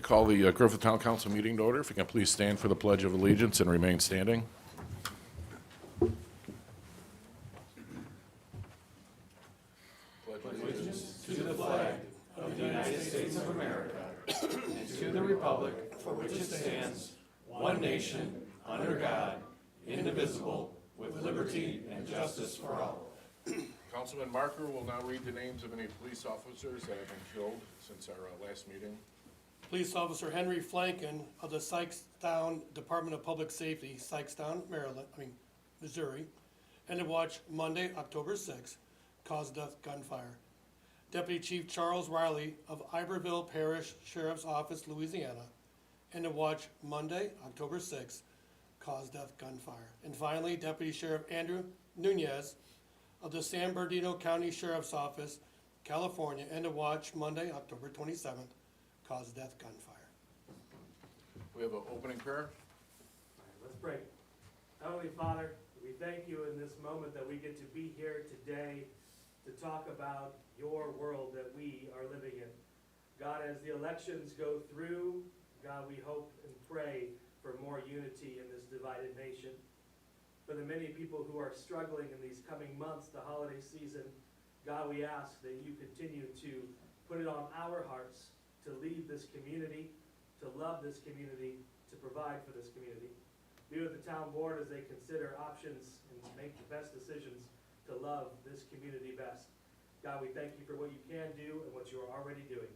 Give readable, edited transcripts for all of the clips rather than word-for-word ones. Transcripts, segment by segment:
Call the Griffith Town Council meeting to order. If you can please stand for the Pledge of Allegiance and remain standing. Councilman Marker will now read the names of any police officers that have been killed since our last meeting. Police Officer Henry Flanken of the Sykestown Department of Public Safety, Sykestown, Missouri, ended watch Monday, October 6th, cause death gunfire. Deputy Chief Charles Riley of Iberville Parish Sheriff's Office, Louisiana, ended watch Monday, October 6th, cause death gunfire. And finally, Deputy Sheriff Andrew Nunez of the San Bernardino County Sheriff's Office, California, ended watch Monday, October 27th, cause death gunfire. We have an opening prayer. All right, let's pray. Heavenly Father, we thank you in this moment that we get to be here today to talk about your world that we are living in. God, as the elections go through, God, we hope and pray for more unity in this divided nation. For the many people who are struggling in these coming months, the holiday season, God, we ask that you continue to put it on our hearts to lead this community, to love this community, to provide for this community. Be with the town board as they consider options and make the best decisions to love this community best. God, we thank you for what you can do and what you are already doing.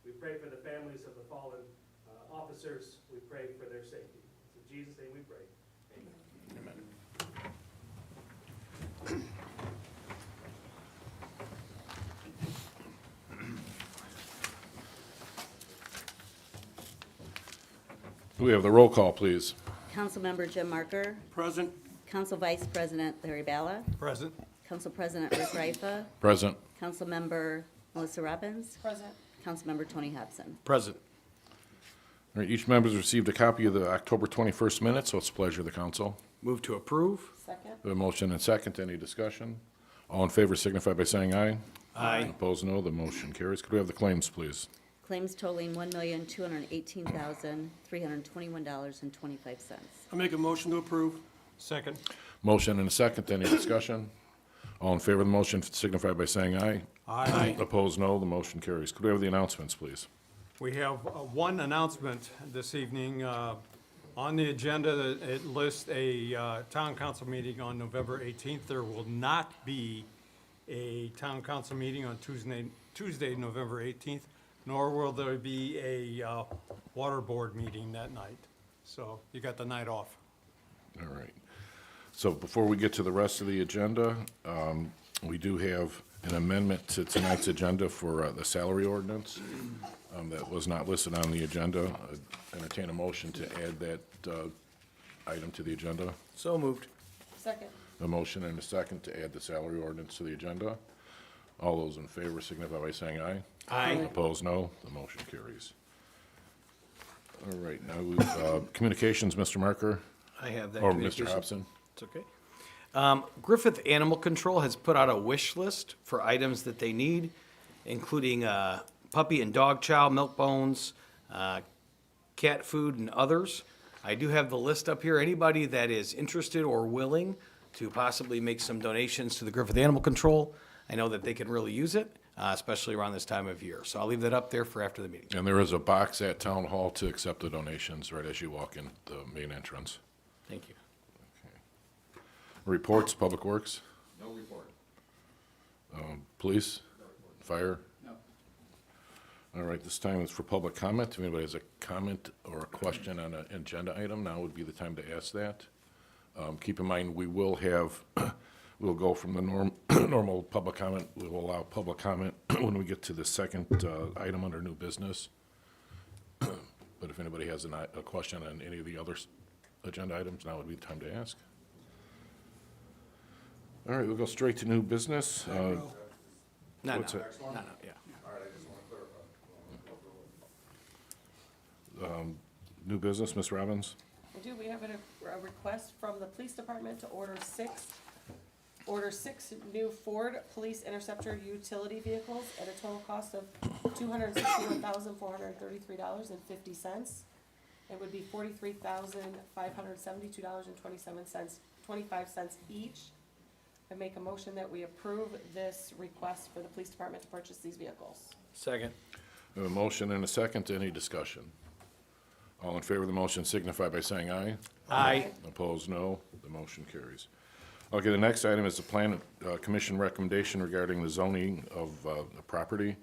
We pray for the families of the fallen officers. We pray for their safety. In Jesus' name we pray. Amen. Amen. We have the roll call, please. Councilmember Jim Marker, Present. Council Vice President Larry Balla, Present. Council President Rick Rifa, Present. Councilmember Melissa Robbins, Present. Councilmember Tony Hobson. Present. All right, each member has received a copy of the October 21st minutes, so it's a pleasure of the council. Move to approve. Second. We have a motion and second. Any discussion? All in favor signify by saying aye. Aye. Opposed, no. The motion carries. Could we have the claims, please? Claims totaling $1,218,321.25. I make a motion to approve. Second. Motion and a second. Any discussion? All in favor of the motion signify by saying aye. Aye. Opposed, no. The motion carries. Could we have the announcements, please? We have one announcement this evening. On the agenda, it lists a town council meeting on November 18th. There will not be a town council meeting on Tuesday, November 18th, nor will there be a water board meeting that night. So you got the night off. All right. So before we get to the rest of the agenda, we do have an amendment to tonight's agenda for the salary ordinance that was not listed on the agenda. I'd entertain a motion to add that item to the agenda. So moved. Second. A motion and a second to add the salary ordinance to the agenda. All those in favor signify by saying aye. Aye. Opposed, no. The motion carries. All right, now, communications, Mr. Marker, I have that. or Mr. communication. Hobson. It's okay. Griffith Animal Control has put out a wish list for items that they need, including puppy and dog chow, milk bones, cat food, and others. I do have the list up here. Anybody that is interested or willing to possibly make some donations to the Griffith Animal Control, I know that they can really use it, especially around this time of year. So I'll leave that up there for after the meeting. And there is a box at Town Hall to accept the donations right as you walk in the main entrance. Thank you. Reports, Public Works? No report. Police? Fire? No. All right, this time is for public comment. If anybody has a comment or a question on an agenda item, now would be the time to ask that. Keep in mind, we will have, we'll go from the normal public comment. We will allow public comment when we get to the second item under new business. But if anybody has a question on any of the other agenda items, now would be the time to ask. All right, we'll go straight to new business. No, What's no, it? no, no, yeah. New business, Ms. Robbins? We do, we have a request from the police department to order 6 order 6 new Ford Police Interceptor utility vehicles at a total cost of $261,433.50. It would be $43,572.25 each. I make a motion that we approve this request for the police department to purchase these vehicles. Second. We have a motion and a second. Any discussion? All in favor of the motion signify by saying aye. Aye. Opposed, no. The motion carries. Okay, the next item is the plan commission recommendation regarding the zoning of the property.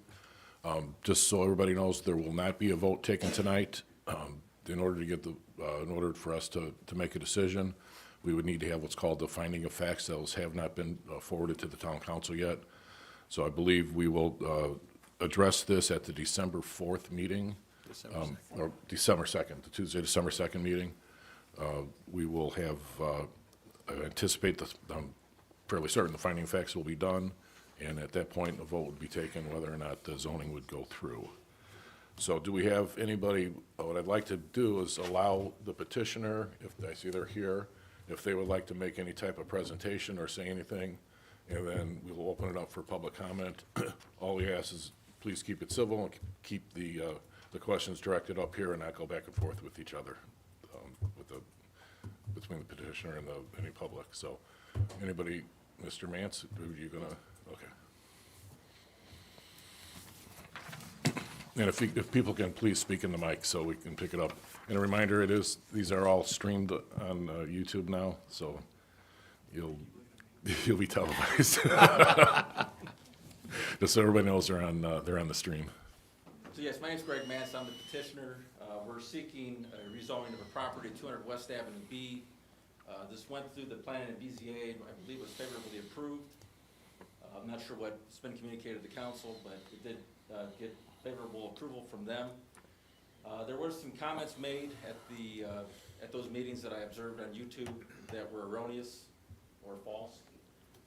Just so everybody knows, there will not be a vote taken tonight. In order to get in order for us to make a decision, we would need to have what's called the finding of facts. Those have not been forwarded to the town council yet. So I believe we will address this at the December 4th meeting. Or December 2nd, the Tuesday, December 2nd meeting. We will have, I anticipate, I'm fairly certain the finding of facts will be done, and at that point, a vote would be taken whether or not the zoning would go through. So do we have anybody, what I'd like to do is allow the petitioner, if I see they're here, if they would like to make any type of presentation or say anything, and then we will open it up for public comment. All we ask is please keep it civil and keep the questions directed up here and not go back and forth with each other, between the petitioner and any public. So, anybody, Mr. Mance, are you gonna, okay. And if people can please speak in the mic so we can pick it up. And a reminder, these are all streamed on YouTube now, so you'll be televised. Just so everybody knows they're on the stream. So yes, my name's Greg Mance, I'm the petitioner. We're seeking a rezoning of a property, 200 West Avenue B. This went through the planning and BZA, I believe it was favorably approved. I'm not sure what's been communicated to the council, but it did get favorable approval from them. There were some comments made at those meetings that I observed on YouTube that were erroneous or false.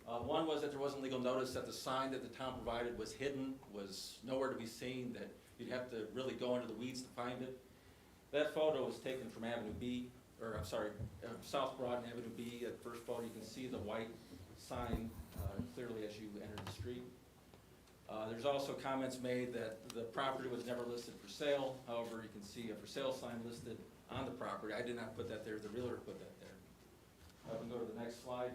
One was that there wasn't legal notice, that the sign that the town provided was hidden, was nowhere to be seen, that you'd have to really go into the weeds to find it. That photo was taken from Avenue B, or I'm sorry, South Broad and Avenue B. At first photo, you can see the white sign clearly as you enter the street. There's also comments made that the property was never listed for sale. However, you can see a for sale sign listed on the property. I did not put that there, the realtor put that there. We can go to the next slide.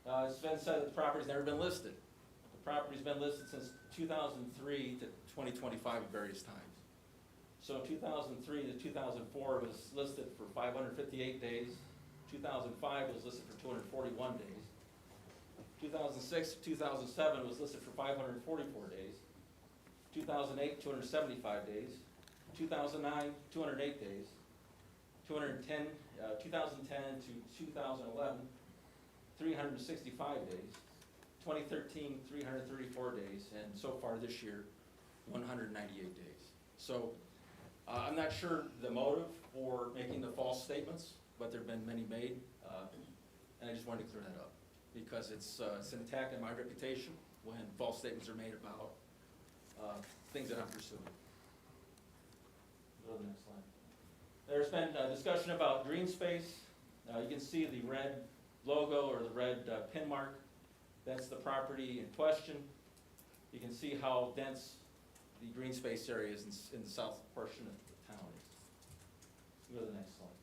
It's been said that the property's never been listed. The property's been listed since 2003 to 2025 at various times. So 2003 to 2004 was listed for 558 days. 2005 was listed for 241 days. 2006 to 2007 was listed for 544 days. 2008, 275 days. 2009, 208 days. 2010 to 2011, 365 days. 2013, 334 days, and so far this year, 198 days. So I'm not sure the motive for making the false statements, but there have been many made, and I just wanted to clear that up because it's an attack on my reputation when false statements are made about things that I'm pursuing. Go to the next slide. There's been discussion about green space. You can see the red logo or the red pin mark. That's the property in question. You can see how dense the green space area is in the south portion of the town. Go to the next slide.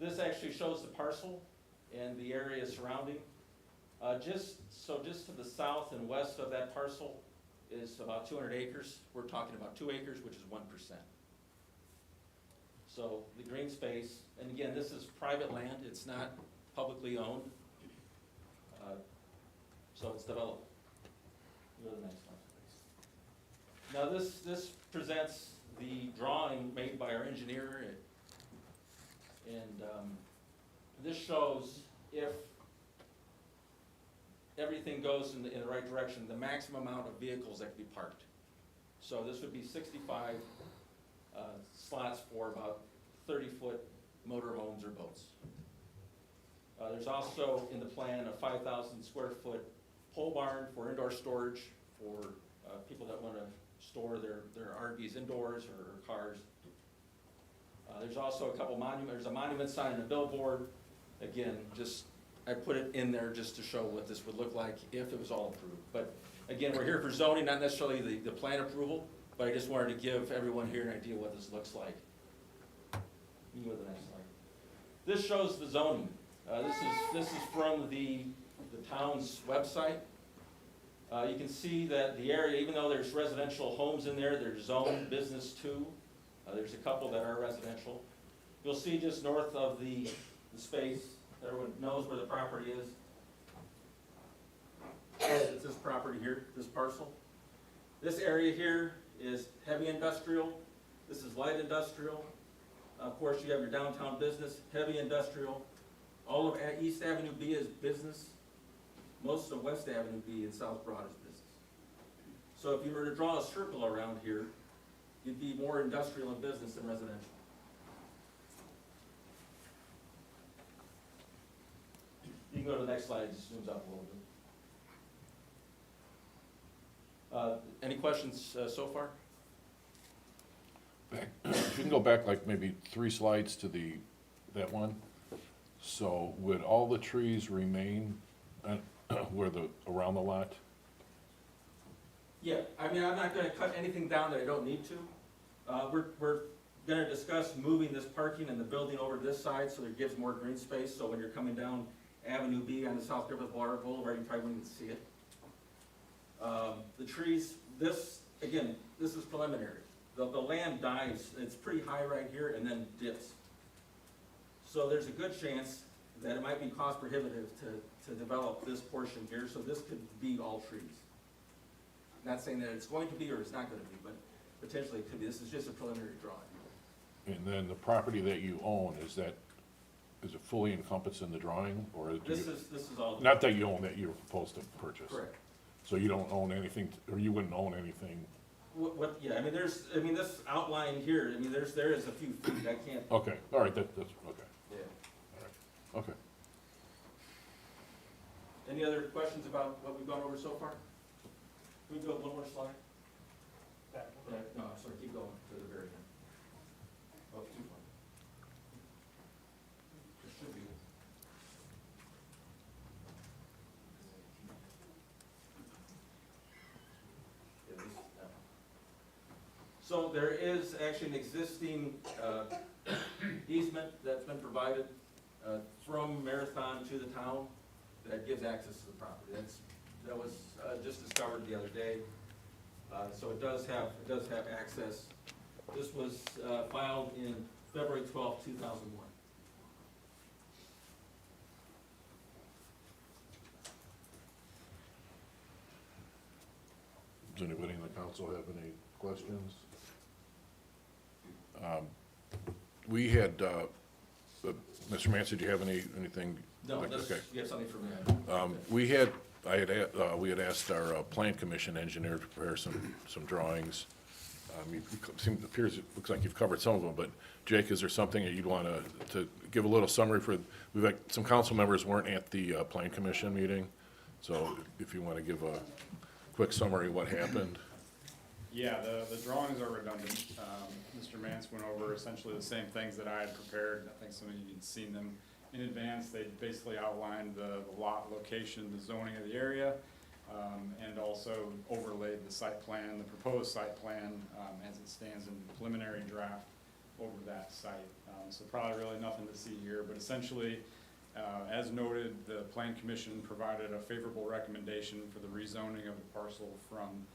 This actually shows the parcel and the area surrounding. Just to the south and west of that parcel is about 200 acres. We're talking about 2 acres, which is 1%. So the green space, and again, this is private land. It's not publicly owned. So it's developed. Go to the next one, please. Now this presents the drawing made by our engineer, and this shows if everything goes in the right direction, the maximum amount of vehicles that can be parked. So this would be 65 slots for about 30-foot motor homes or boats. There's also in the plan a 5,000 square foot pole barn for indoor storage for people that want to store their RVs indoors or cars. There's also a couple monuments. There's a monument sign and a billboard. Again, just I put it in there just to show what this would look like if it was all approved. But again, we're here for zoning, not necessarily the plan approval, but I just wanted to give everyone here an idea what this looks like. You can go to the next slide. This shows the zoning. This is from the town's website. You can see that the area, even though there's residential homes in there, there's zoned business too. There's a couple that are residential. You'll see just north of the space, everyone knows where the property is. It's this property here, this parcel. This area here is heavy industrial. This is light industrial. Of course, you have your downtown business, heavy industrial. All of East Avenue B is business. Most of West Avenue B and South Broad is business. So if you were to draw a circle around here, you'd be more industrial and business than residential. You can go to the next slide, it just zooms up a little bit. Any questions so far? If you can go back like maybe 3 slides to that one. So would all the trees remain around the lot? Yeah, I mean, I'm not gonna cut anything down that I don't need to. We're gonna discuss moving this parking and the building over to this side so that it gives more green space, so when you're coming down Avenue B on the South Griffith Boulevard, you probably wouldn't even see it. The trees, this is preliminary. The land dives, it's pretty high right here and then dips. So there's a good chance that it might be cost prohibitive to develop this portion here, so this could be all trees. Not saying that it's going to be or it's not gonna be, but potentially it could be. This is just a preliminary drawing. And then the property that you own, is it fully encompassed in the drawing, or? This is all. Not that you own, that you're proposed to purchase? Correct. So you don't own anything, or you wouldn't own anything? Yeah, this outline here, there is a few feet, I can't. Okay, all right, that's, okay, Yeah. okay. Any other questions about what we've gone over so far? Can we go one more slide? No, I'm sorry, keep going to the very end. Oh, too far. There should be. Yeah, that one. So there is actually an existing easement that's been provided from Marathon to the town that gives access to the property. That was just discovered the other day. So it does have access. This was filed in February 12, 2001. Does anybody in the council have any questions? We had, Mr. Manson, do you have anything? No, Okay. you have something for me? We had asked our plan commission engineer to prepare some drawings. Looks like you've covered some of them, but Jake, is there something that you'd want to give a little summary for? We've had, some council members weren't at the plan commission meeting, so if you want to give a quick summary of what happened. Yeah, the drawings are redundant. Mr. Mance went over essentially the same things that I had prepared. I think some of you had seen them in advance. They basically outlined the lot location, the zoning of the area, and also overlaid the site plan, the proposed site plan, as it stands in preliminary draft over that site. So probably really nothing to see here, but essentially, as noted, the Plan Commission provided a favorable recommendation for the rezoning of the parcel from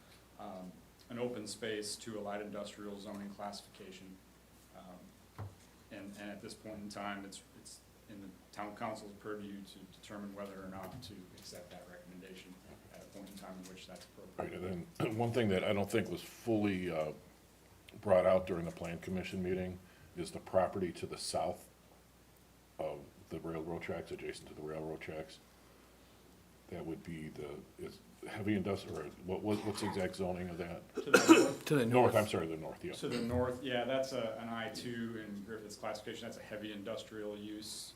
an open space to a light industrial zoning classification. And at this point in time, it's in the town council's purview to determine whether or not to accept that recommendation at a point in time in which that's appropriate. Right, and then one thing that I don't think was fully brought out during the plan commission meeting is the property to the south of the railroad tracks, adjacent to the railroad tracks. That would be is heavy industrial, or what's the exact zoning of that? To the north, To the North, I'm sorry, the north, yeah. to the north, yeah, that's an I-2 in Griffith's classification. That's a heavy industrial use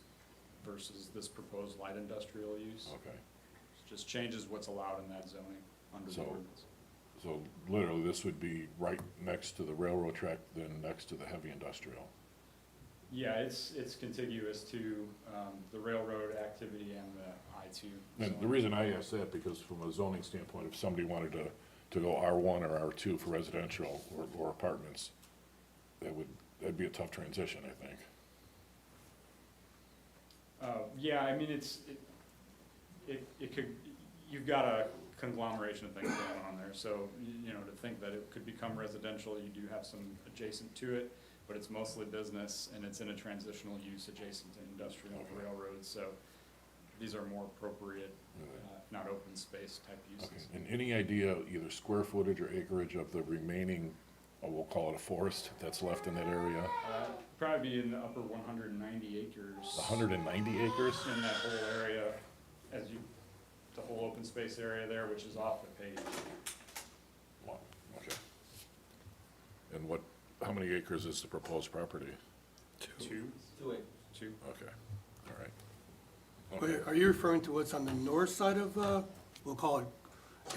versus this proposed light industrial use. Okay, Just changes what's allowed in that zoning under the So- ordinance. so literally this would be right next to the railroad track, then next to the heavy industrial. Yeah, it's contiguous to, the railroad activity and the I-2. And the reason I ask that, because from a zoning standpoint, if somebody wanted to go R1 or R2 for residential or apartments, that'd be a tough transition, I think. Yeah, I mean, it could, you've got a conglomeration of things going on there, so, you know, to think that it could become residential, you do have some adjacent to it, but it's mostly business, and it's in a transitional use adjacent to industrial railroads, so these are more appropriate, if not open space type Okay, uses. and any idea, either square footage or acreage of the remaining, we'll call it a forest, that's left in that area? Probably be in the upper 190 acres. 190 acres? In that whole area, the whole open space area there, which is off the page. Wow, okay. And how many acres is the proposed property? Two. Two. Okay, all right. Are Okay. are you referring to what's on the north side of, we'll call it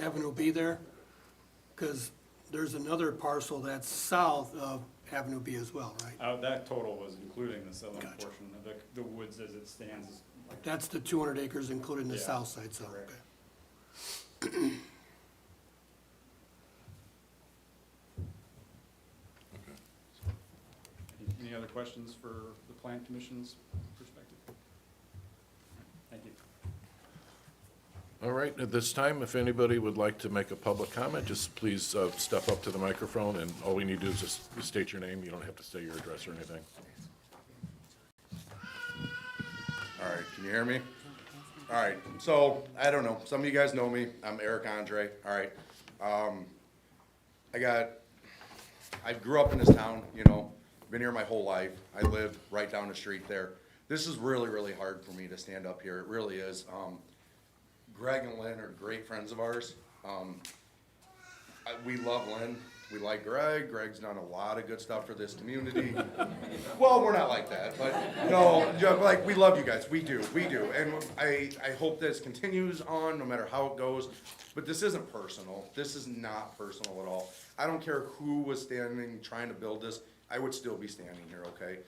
Avenue B there? Because there's another parcel that's south of Avenue B as well, right? That total was including the southern Gotcha. portion of the woods as it stands. Is like, That's the 200 acres including the Yeah, south side, so, correct. okay. Any other questions for the plan commission's perspective? Thank you. All right, at this time, if anybody would like to make a public comment, just please step up to the microphone, and all we need to do is just state your name. You don't have to say your address or anything. All right, can you hear me? All right, so, I don't know, some of you guys know me, I'm Eric Andre, all right. I grew up in this town, you know, been here my whole life, I live right down the street there. This is really, really hard for me to stand up here, it really is. Greg and Lynn are great friends of ours. We love Lynn, we like Greg, Greg's done a lot of good stuff for this community. Well, we're not like that, but no, like, we love you guys, we do, and I hope this continues on, no matter how it goes, but this isn't personal, this is not personal at all. I don't care who was standing, trying to build this, I would still be standing here, okay?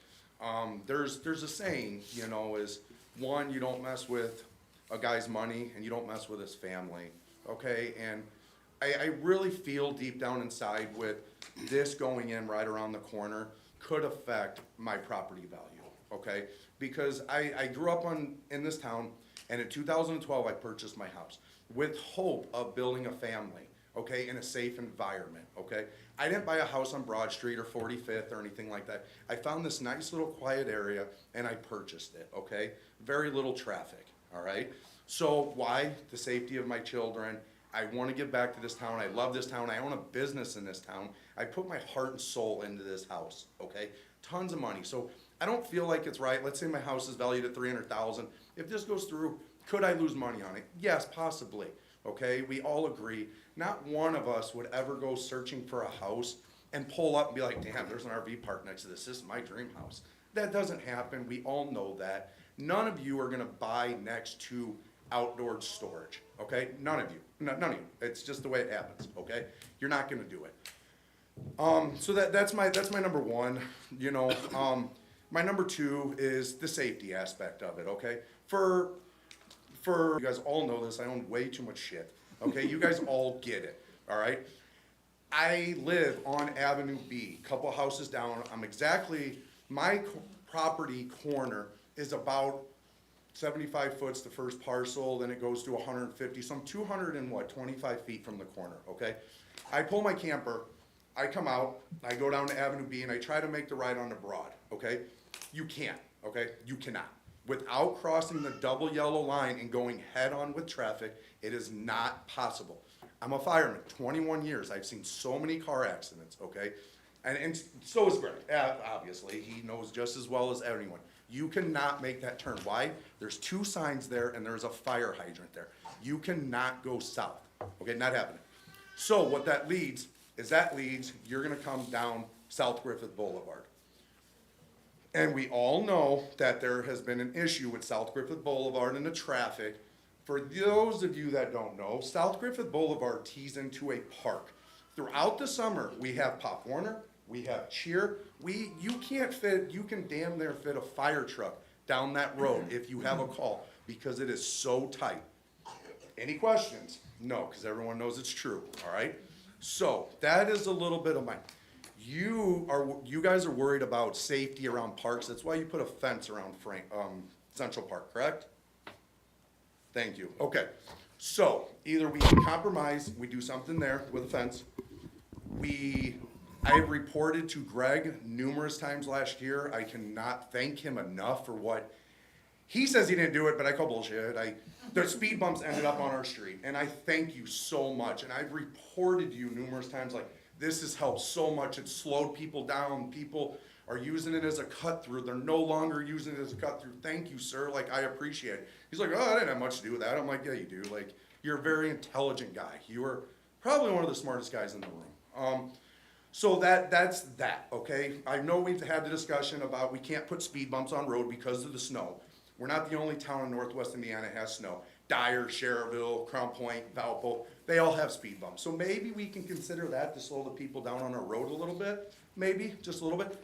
There's a saying, you know, is, one, you don't mess with a guy's money, and you don't mess with his family, okay? And I really feel deep down inside with this going in right around the corner could affect my property value, okay? Because I grew up in this town, and in 2012, I purchased my house with hope of building a family, okay, in a safe environment, okay? I didn't buy a house on Broad Street or 45th or anything like that. I found this nice little quiet area, and I purchased it, okay? Very little traffic, all right? So why? The safety of my children. I want to give back to this town. I love this town. I own a business in this town. I put my heart and soul into this house, okay? Tons of money. So I don't feel like it's right. Let's say my house is valued at $300,000. If this goes through, could I lose money on it? Yes, possibly, okay? We all agree. Not one of us would ever go searching for a house and pull up and be like, damn, there's an RV park next to this. This is my dream house. That doesn't happen. We all know that. None of you are going to buy next to outdoor storage, okay? None of you. None of you. It's just the way it happens, okay? You're not gonna do it. So that's my number one, you know. My number two is the safety aspect of it, okay? For you guys all know this, I own way too much shit, okay? You guys all get it, all right? I live on Avenue B, couple houses down. My property corner is about 75 foot's the first parcel, then it goes to 150, so I'm 225 feet from the corner, okay? I pull my camper, I come out, I go down to Avenue B, and I try to make the right onto Broad, okay? You can't, okay? You cannot. Without crossing the double yellow line and going head-on with traffic, it is not possible. I'm a fireman, 21 years, I've seen so many car accidents, okay? And so is Greg, obviously, he knows just as well as anyone. You cannot make that turn. Why? There's two signs there and there's a fire hydrant there. You cannot go south. Okay, not happening. So what that leads, you're gonna come down South Griffith Boulevard. And we all know that there has been an issue with South Griffith Boulevard and the traffic. For those of you that don't know, South Griffith Boulevard tees into a park. Throughout the summer, we have Pop Warner, We have cheer. You can damn near fit a fire truck down that road if you have a call, because it is so tight. Any questions? No, because everyone knows it's true, all right? So, that is a little bit of mine. You guys are worried about safety around parks, that's why you put a fence around Central Park, correct? Thank you, okay. So, either we compromise, we do something there with a fence. I have reported to Greg numerous times last year, I cannot thank him enough for what, he says he didn't do it, but I call bullshit. The speed bumps ended up on our street, and I thank you so much, and I've reported to you numerous times, like, this has helped so much, it's slowed people down, people are using it as a cut-through, they're no longer using it as a cut-through, thank you, sir, like, I appreciate it. He's like, oh, I didn't have much to do with that, I'm like, yeah, you do, like, you're a very intelligent guy, you are probably one of the smartest guys in the room. So that's that, okay? I know we've had the discussion about we can't put speed bumps on road because of the snow. We're not the only town in northwest Indiana that has snow. Dyer, Cherville, Crown Point, Valpo, they all have speed bumps. So maybe we can consider that to slow the people down on our road a little bit, maybe, just a little bit.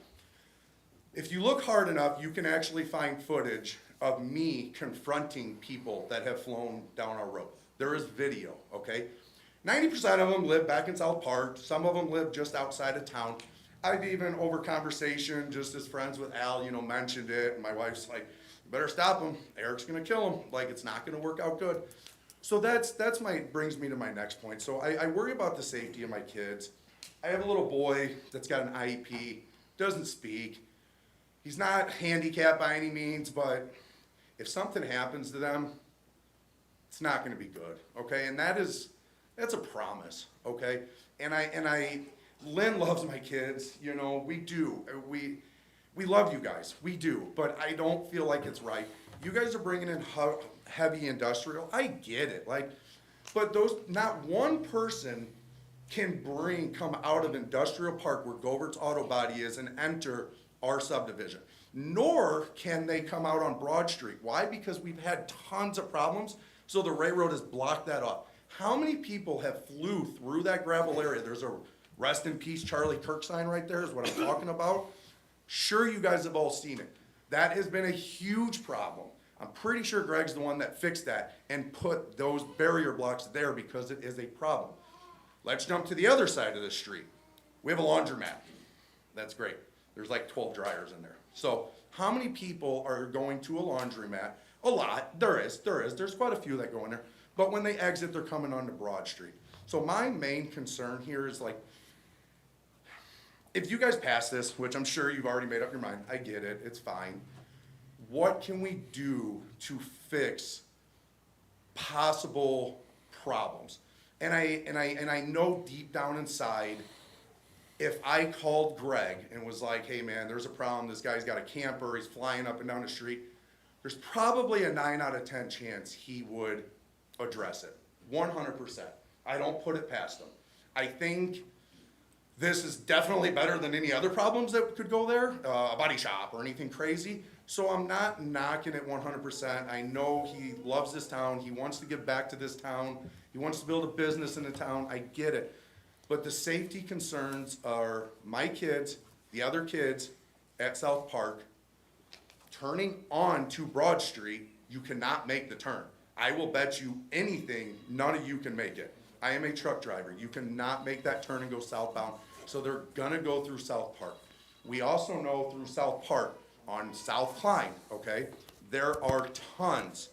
If you look hard enough, you can actually find footage of me confronting people that have flown down our road. There is video, okay? 90% of them live back in South Park, some of them live just outside of town. I've even, over conversation, just as friends with Al, mentioned it, and my wife's like, better stop him, Eric's gonna kill him, like, it's not gonna work out good. So brings me to my next point. So I worry about the safety of my kids. I have a little boy that's got an IEP, doesn't speak. He's not handicapped by any means, but if something happens to them, it's not gonna be good, okay? And that's a promise, okay? And Lynn loves my kids, we do. We love you guys, we do, but I don't feel like it's right. You guys are bringing in heavy industrial, I get it, but not one person can come out of Industrial Park where Govert's Auto Body is and enter our subdivision. Nor can they come out on Broad Street. Why? Because we've had tons of problems, so the railroad has blocked that off. How many people have flew through that gravel area? There's a rest in peace Charlie Kirk sign right there is what I'm talking about. Sure, you guys have all seen it. That has been a huge problem. I'm pretty sure Greg's the one that fixed that and put those barrier blocks there because it is a problem. Let's jump to the other side of the street. We have a laundromat. That's great. There's like 12 dryers in there. So how many people are going to a laundromat? A lot. There is. There's quite a few that go in there. But when they exit, they're coming onto Broad Street. So my main concern here is if you guys pass this, which I'm sure you've already made up your mind, I get it, it's fine. What can we do to fix possible problems? And I know deep down inside, if I called Greg and was like, hey man, there's a problem, this guy's got a camper, he's flying up and down the street, there's probably a 9 out of 10 chance he would address it, 100%. I don't put it past him. I think this is definitely better than any other problems that could go there, a body shop or anything crazy. So I'm not knocking it 100%. I know he loves this town. He wants to give back to this town. He wants to build a business in the town. I get it. But the safety concerns are my kids, the other kids at South Park, turning on to Broad Street, you cannot make the turn. I will bet you anything, none of you can make it. I am a truck driver. You cannot make that turn and go southbound. So they're gonna go through South Park. We also know through South Park on South Klein, okay, there are tons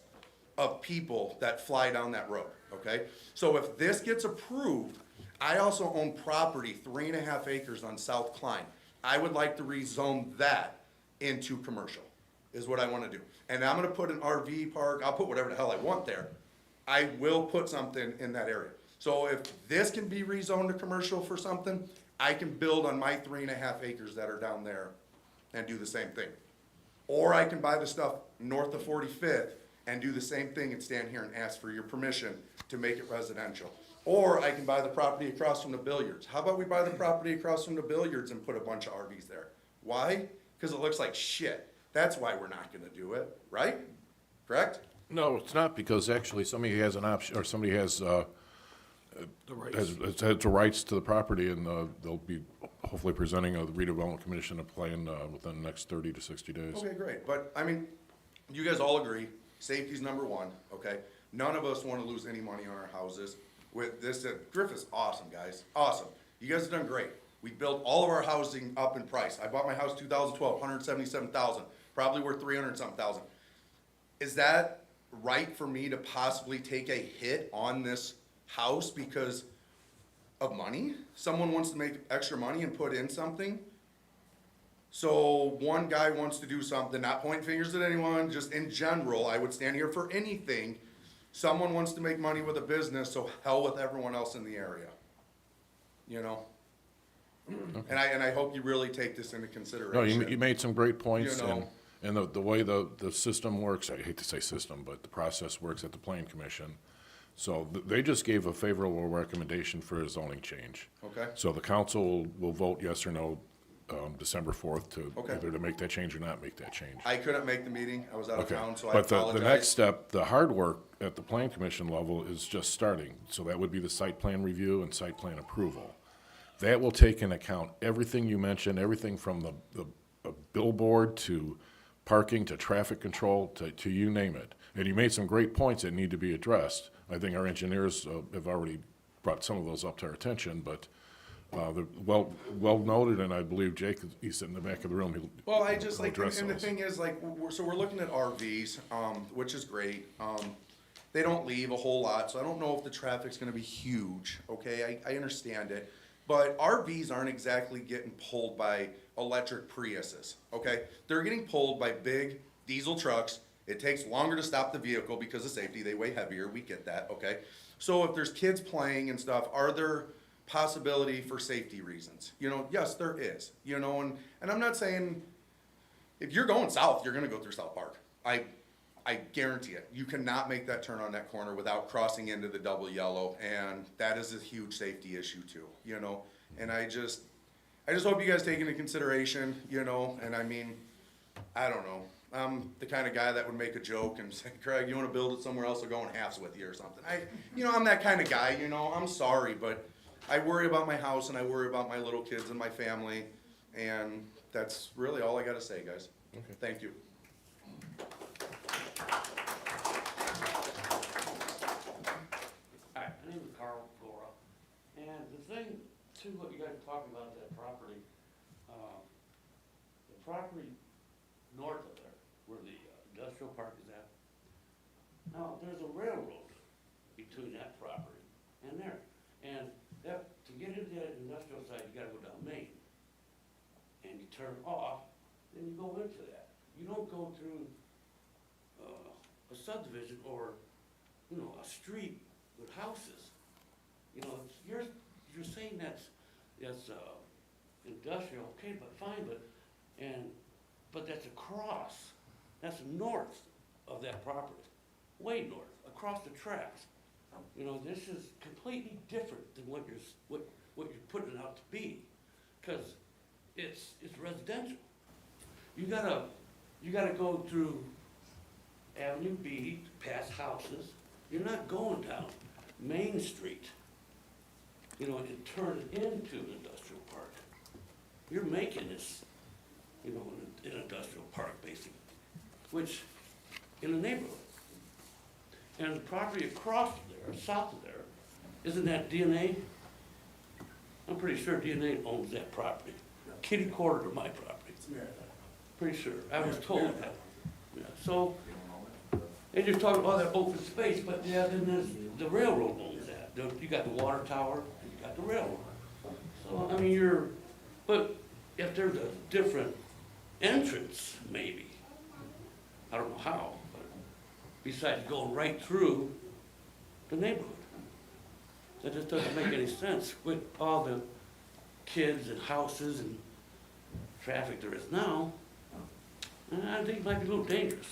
of people that fly down that road, okay? So if this gets approved, I also own property, 3.5 acres on South Klein. I would like to rezone that into commercial, is what I wanna do. And I'm gonna put an RV park, I'll put whatever the hell I want there. I will put something in that area. So if this can be rezoned to commercial for something, I can build on my 3.5 acres that are down there and do the same thing. Or I can buy the stuff north of 45th and do the same thing and stand here and ask for your permission to make it residential. Or I can buy the property across from the billiards. How about we buy the property across from the billiards and put a bunch of RVs there? Why? Because it looks like shit. That's why we're not gonna do it, right? Correct? No, it's not, because actually somebody has an option, or somebody has the rights to the property, and they'll be hopefully presenting the redevelopment commission a plan within the next 30 to 60 days. Okay, great, but, I mean, you guys all agree, safety's number one, okay? None of us wanna lose any money on our houses. With this, Griff is awesome, guys, awesome. You guys have done great. We built all of our housing up in price. I bought my house 2012, 177,000, probably worth 300-something thousand. Is that right for me to possibly take a hit on this house because of money? Someone wants to make extra money and put in something? So one guy wants to do something, not pointing fingers at anyone, just in general, I would stand here for anything. Someone wants to make money with a business, so hell with everyone else in the area. You know? And I hope you really take this into No, consideration. you made some great points, You know. and the way the system works, I hate to say system, but the process works at the Plan Commission. So they just gave a favorable recommendation for a zoning change. Okay. So the council will vote yes or no December 4th to Okay. either to make that change or not make that change. I couldn't make the meeting, I was out of Okay, town, so I but apologize. the next step, the hard work at the Plan Commission level is just starting. So that would be the site plan review and site plan approval. That will take into account everything you mentioned, everything from the billboard to parking to traffic control to you name it. And you made some great points that need to be addressed. I think our engineers have already brought some of those up to our attention, but they're well noted, and I believe Jake, he's in the back of the room. Well, I just he'll like, address and the those. thing is, like, we're looking at RVs, which is great. They don't leave a whole lot, so I don't know if the traffic's gonna be huge, okay? I understand it. But RVs aren't exactly getting pulled by electric Priuses, okay? They're getting pulled by big diesel trucks. It takes longer to stop the vehicle because of safety. They weigh heavier, we get that, okay? So if there's kids playing and stuff, are there possibility for safety reasons? You know, yes, there is, you know, and I'm not saying, if you're going south, you're gonna go through South Park. I guarantee it. You cannot make that turn on that corner without crossing into the double yellow, and that is a huge safety issue too, you know? And I just hope you guys take into consideration, you know, and I mean, I don't know. I'm the kind of guy that would make a joke and say, Craig, you wanna build it somewhere else, I'll go in halves with you or something. I'm that kind of guy, you know, I'm sorry, but I worry about my house and I worry about my little kids and my family, and that's really all I gotta say, guys. Okay. Thank you. Hi, my name is Carl Gora, and the thing, too, what you guys are talking about, that property, the property north of there, where the industrial park is at, now, there's a railroad between that property and there, and that, to get into that industrial side, you gotta go down Main, and you turn off, then you go into that. You don't go through, a subdivision or, you know, a street with houses. You know, you're saying that's industrial, okay, but fine, but that's across, that's north of that property, way north, across the tracks. You know, this is completely different than what you're putting it out to be, cause it's residential. You gotta go through Avenue B, past houses. You're not going down Main Street, you know, and turn it into an industrial park. You're making this, you know, an industrial park, basically, which, in a neighborhood. And the property across there, south of there, isn't that DNA? I'm pretty sure DNA owns that property. Kitty corner to my property. Pretty sure, I was told that. Yeah, so, they just talk about that open space, but yeah, then there's, the railroad owns that. You got the water tower, and you got the railroad. So, I mean, but if there's a different entrance, maybe, I don't know how, but besides going right through the neighborhood. That just doesn't make any sense with all the kids and houses and traffic there is now. And I think it might be a little dangerous.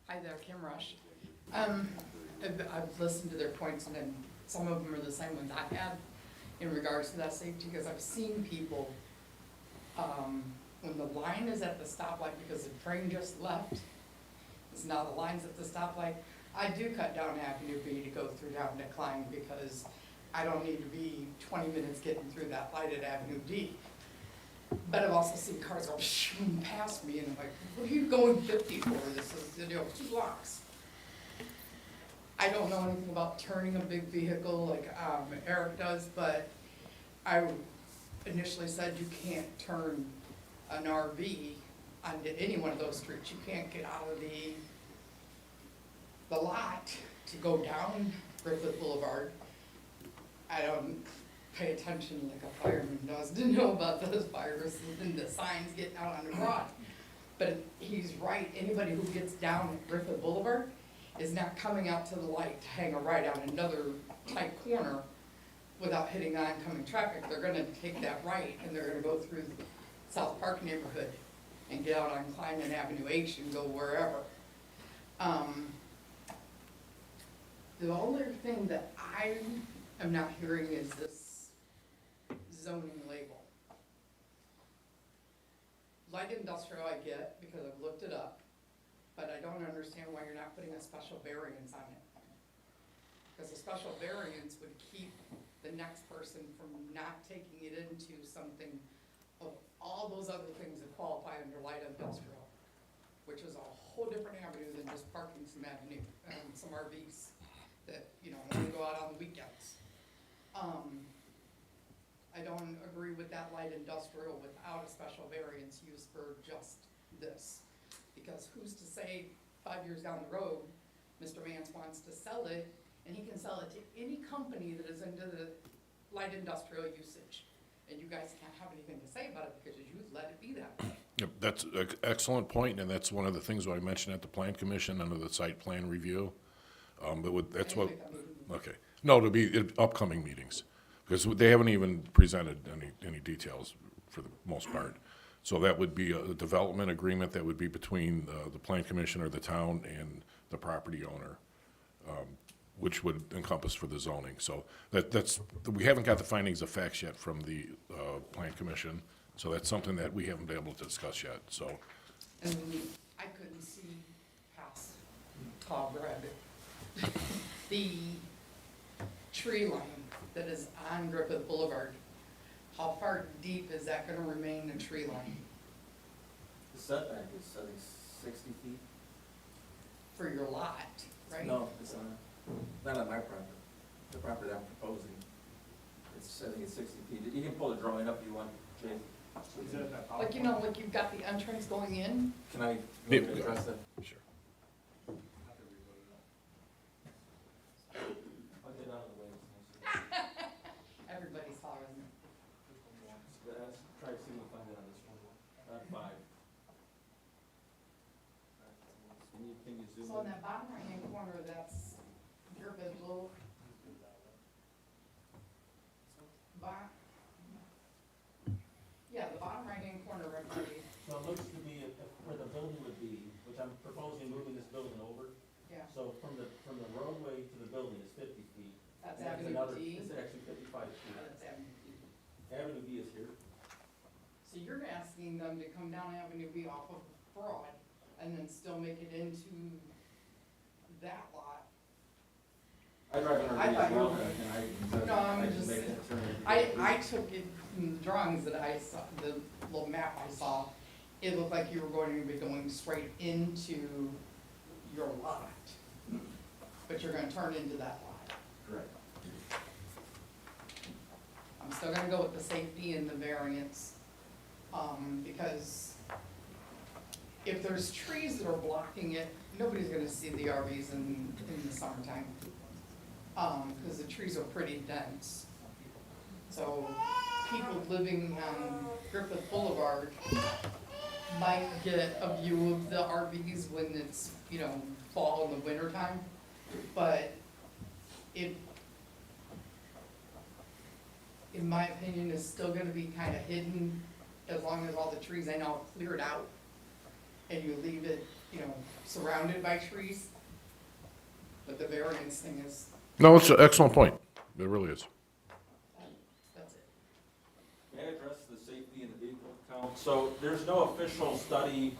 Hi there, Kim Rush. I've listened to their points, and then some of them are the same ones I had in regards to that safety, because I've seen people When the line is at the stoplight because the train just left, it's now the line's at the stoplight, I do cut down Avenue B to go through down to Klein because I don't need to be 20 minutes getting through that light at Avenue D. But I've also seen cars go shooting past me and I'm like, what are you going 50 for? This is, 2 blocks. I don't know anything about turning a big vehicle like Eric does, but I initially said you can't turn an RV onto any one of those streets. You can't get out of the lot to go down Griffith Boulevard. I don't pay attention like a fireman does to know about those viruses and the signs getting out on the broad. But he's right, anybody who gets down at Griffith Boulevard is not coming out to the light to hang a right on another tight corner without hitting oncoming traffic. They're gonna take that right and they're gonna go through the South Park neighborhood and get out on Klein and Avenue H and go wherever. The only thing that I am not hearing is this zoning label. Light industrial I get because I've looked it up, but I don't understand why you're not putting a special variance on it. Because a special variance would keep the next person from not taking it into something of all those other things that qualify under light industrial, which is a whole different avenue than just parking some avenue, some RVs that, only go out on the weekends. I don't agree with that light industrial without a special variance used for just this. Because who's to say 5 years down the road, Mr. Mance wants to sell it, and he can sell it to any company that is into the light industrial usage. And you guys can't have anything to say about it because you let it be that way. Yep, that's an excellent point, and that's one of the things I mentioned at the Plan Commission under the site plan review. That's what, okay. No, to be in upcoming meetings, because they haven't even presented any details for the most part. So that would be a development agreement that would be between the Plan Commission or the town and the property owner, which would encompass for the zoning. So we haven't got the findings of facts yet from the Plan Commission, so that's something that we haven't been able to discuss yet, so. And I couldn't see past tall red. The tree line that is on Griffith Boulevard, how far deep is that gonna remain a tree line The setback is, I think, 60 feet. for your lot, right? No, it's not on my property, the property I'm proposing. I think it's 60 feet. You can pull the drawing up if you want, Jay. Like, like you've got the entrance going in, Can I Yeah. address that? Sure. I'll get out of the way. everybody's following. Let's try to see if we can find it on this one. Not 5. Can you zoom So in in? that bottom right-hand corner, that's Griffith Boulevard. Yeah, the bottom right-hand corner, right there. So it looks to be where the building would be, which I'm proposing moving this building over. Yeah, So from the roadway to the building is 50 feet. that's And Avenue another- D. It's actually 55 feet. That's Avenue D. Avenue B is here. So you're asking them to come down Avenue B off of Broad and then still make it into that lot? I drive an I RV thought as you well, were- and No, I'm I just- made that turn. I took it from the drawings that I saw, the little map I saw, it looked like you were going to be going straight into your lot. But you're gonna turn into that lot. Correct. I'm still gonna go with the safety and the variance, because if there's trees that are blocking it, nobody's gonna see the RVs in the summertime. Because the trees are pretty dense. So people living on Griffith Boulevard might get a view of the RVs when it's, fall in the wintertime. But it, in my opinion, is still gonna be kinda hidden as long as all the trees I know are cleared out. And you leave it, surrounded by trees. But the variance thing is, No, it's an excellent point. It really is. that's it. May I address the safety in the vehicle count. So there's no official study.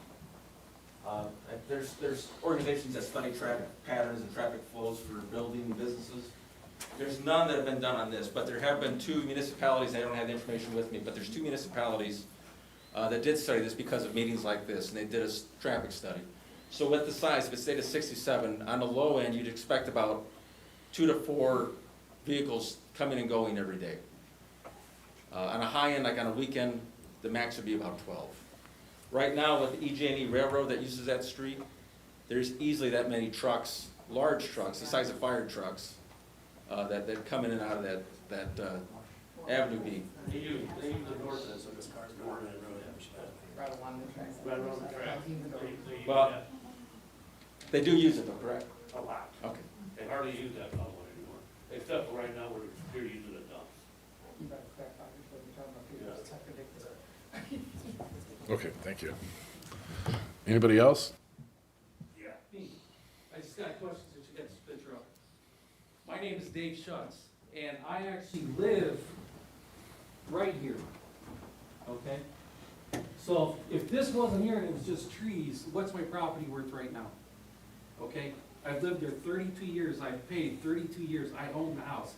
There's organizations that study traffic patterns and traffic flows for building and businesses. There's none that have been done on this, but there have been 2 municipalities, I don't have the information with me, but there's 2 municipalities that did study this because of meetings like this, and they did a traffic study. So with the size, if it stayed at 67, on the low end, you'd expect about 2 to 4 vehicles coming and going every day. On a high end, like on a weekend, the max would be about 12. Right now, with the EJ&E Railroad that uses that street, there's easily that many trucks, large trucks, the size of fire trucks, that come in and out of that Avenue B. They use the north end, so this car's going on that road. Right along the tracks. Right around the track. They use Well- that They do use it though, correct? a lot. Okay. They hardly use that other one anymore, except for right now where they're using it dumps. You better back out before you talk about people that's contradicted. Okay, thank you. Anybody else? Yeah. I just got questions that you got to spit through. My name is Dave Schutz, and I actually live right here, okay? So if this wasn't here and it was just trees, what's my property worth right now? Okay? I've lived there 32 years, I've paid 32 years, I own the house.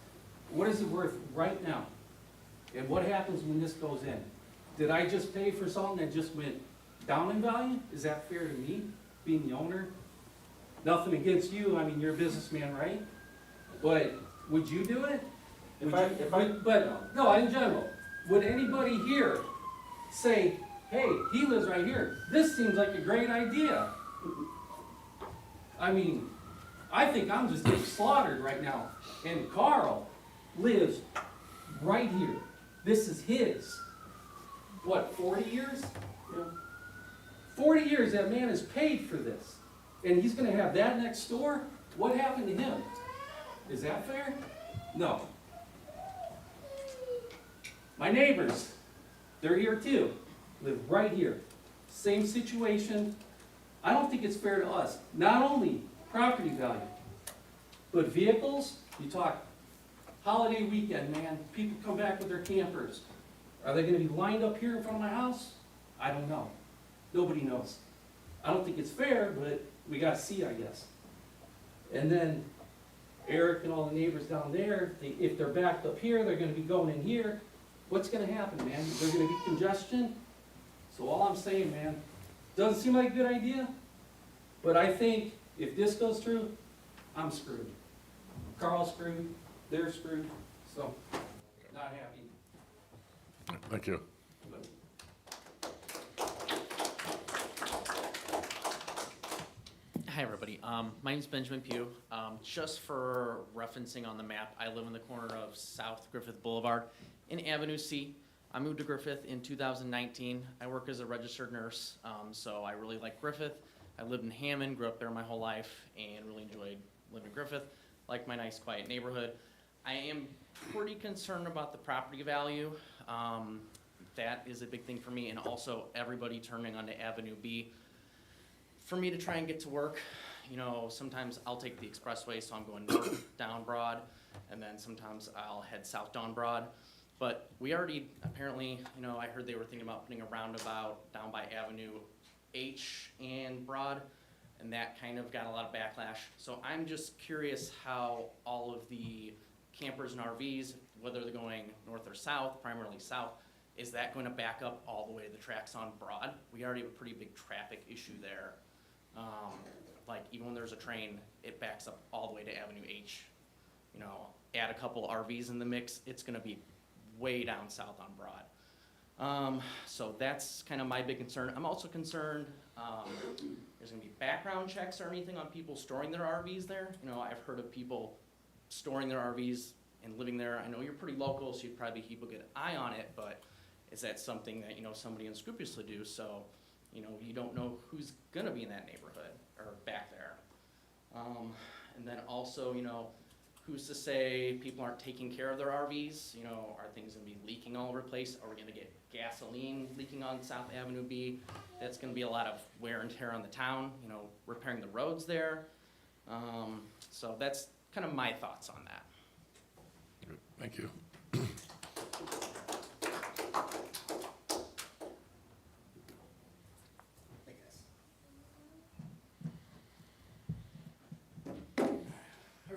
What is it worth right now? And what happens when this goes in? Did I just pay for something that just went down in value? Is that fair to me, being the owner? Nothing against you, I mean, you're a businessman, right? But would you do it? But, no, in general, would anybody here say, hey, he lives right here, this seems like a great idea? I mean, I think I'm just getting slaughtered right now. And Carl lives right here. This is his. What, 40 years? 40 years that man has paid for this. And he's gonna have that next door? What happened to him? Is that fair? No. My neighbors, they're here too, live right here. Same situation. I don't think it's fair to us. Not only property value, but vehicles. You talk holiday weekend, man, people come back with their campers. Are they gonna be lined up here in front of my house? I don't know. Nobody knows. I don't think it's fair, but we gotta see, I guess. And then Eric and all the neighbors down there, if they're backed up here, they're gonna be going in here. What's gonna happen, man? There's gonna be congestion? So all I'm saying, man, doesn't seem like a good idea, but I think if this goes through, I'm screwed. Carl's screwed, they're screwed, so, not happy. Thank you. Hi, everybody. My name's Benjamin Pugh. Just for referencing on the map, I live in the corner of South Griffith Boulevard in Avenue C. I moved to Griffith in 2019. I work as a registered nurse, so I really like Griffith. I lived in Hammond, grew up there my whole life, and really enjoyed living in Griffith. Like my nice, quiet neighborhood. I am pretty concerned about the property value. That is a big thing for me, and also everybody turning onto Avenue B. For me to try and get to work, you know, sometimes I'll take the expressway, so I'm going north down Broad, and then sometimes I'll head south down Broad. But we already, apparently, you know, I heard they were thinking about putting a roundabout down by Avenue H and Broad, and that kind of got a lot of backlash. So I'm just curious how all of the campers and RVs, whether they're going north or south, primarily south, is that going to back up all the way to the tracks on Broad? We already have a pretty big traffic issue there. Like even when there's a train, it backs up all the way to Avenue H. You know, add a couple RVs in the mix, it's gonna be way down south on Broad. So that's kind of my big concern. I'm also concerned, there's gonna be background checks or anything on people storing their RVs there. You know, I've heard of people storing their RVs and living there. I know you're pretty local, so you'd probably keep a good eye on it, but is that something that, you know, somebody unscrupulously do? So, you know, you don't know who's gonna be in that neighborhood or back there. And then also, you know, who's to say people aren't taking care of their RVs? You know, are things gonna be leaking all over the place? Are we gonna get gasoline leaking on South Avenue B? That's gonna be a lot of wear and tear on the town, you know, repairing the roads there. So that's kind of my thoughts on that. Thank you.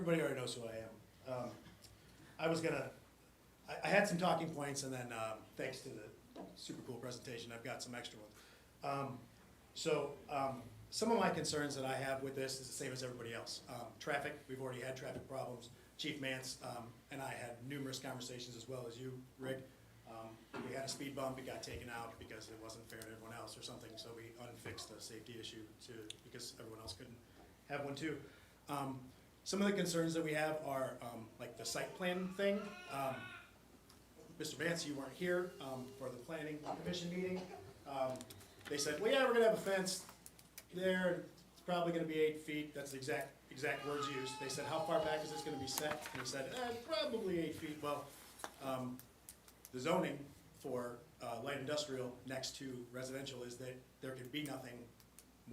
everybody already knows who I am. I had some talking points, and then, thanks to the super cool presentation, I've got some extra ones. Some of my concerns that I have with this is the same as everybody else. Traffic, we've already had traffic problems. Chief Mance and I had numerous conversations, as well as you, Rick. We had a speed bump, it got taken out because it wasn't fair to everyone else or something, so we unfixed a safety issue because everyone else couldn't have one too. Some of the concerns that we have are like the site plan thing. Mr. Vance, you weren't here for the planning commission meeting. They said, well, yeah, we're gonna have a fence there, it's probably gonna be 8 feet, that's the exact words used. They said, how far back is this gonna be set? And he said, probably 8 feet. Well, the zoning for light industrial next to residential is that there can be nothing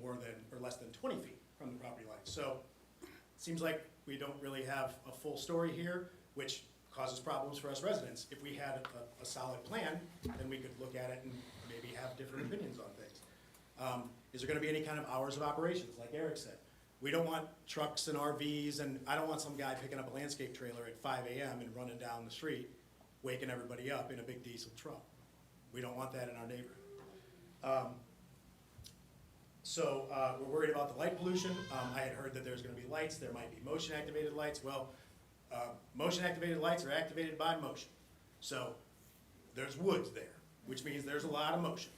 more than, or less than 20 feet from the property line. So, it seems like we don't really have a full story here, which causes problems for us residents. If we had a solid plan, then we could look at it and maybe have different opinions on things. Is there gonna be any kind of hours of operations, like Eric said? We don't want trucks and RVs, and I don't want some guy picking up a landscape trailer at 5 a.m. and running down the street, waking everybody up in a big diesel truck. We don't want that in our neighborhood. We're worried about the light pollution. I had heard that there's gonna be lights, there might be motion-activated lights. Well, motion-activated lights are activated by motion. So, there's woods there, which means there's a lot of motion.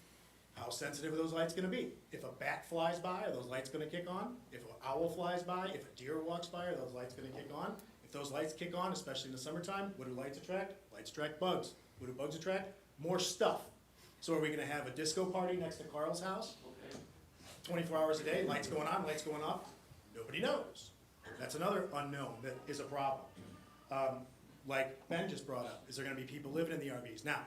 How sensitive are those lights gonna be? If a bat flies by, are those lights gonna kick on? If an owl flies by, if a deer walks by, are those lights gonna kick on? If those lights kick on, especially in the summertime, what do lights attract? Lights attract bugs. What do bugs attract? More stuff. So are we gonna have a disco party next to Carl's house? 24 hours a day, lights going on, lights going off? Nobody knows. That's another unknown that is a problem. Like Ben just brought up, is there gonna be people living in the RVs? Now,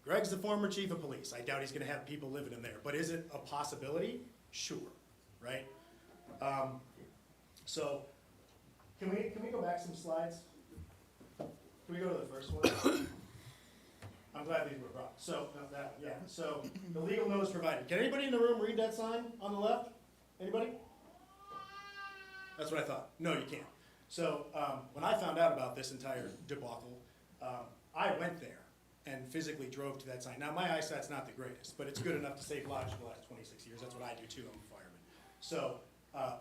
Greg's the former chief of police. I doubt he's gonna have people living in there, but is it a possibility? Sure, right? Can we go back some slides? Can we go to the first one? I'm glad these were brought. So the legal notice provided. Can anybody in the room read that sign on the left? Anybody? That's what I thought. No, you can't. So when I found out about this entire debacle, I went there and physically drove to that sign. Now, my eyesight's not the greatest, but it's good enough to save lives for the last 26 years. That's what I do too, I'm a fireman. So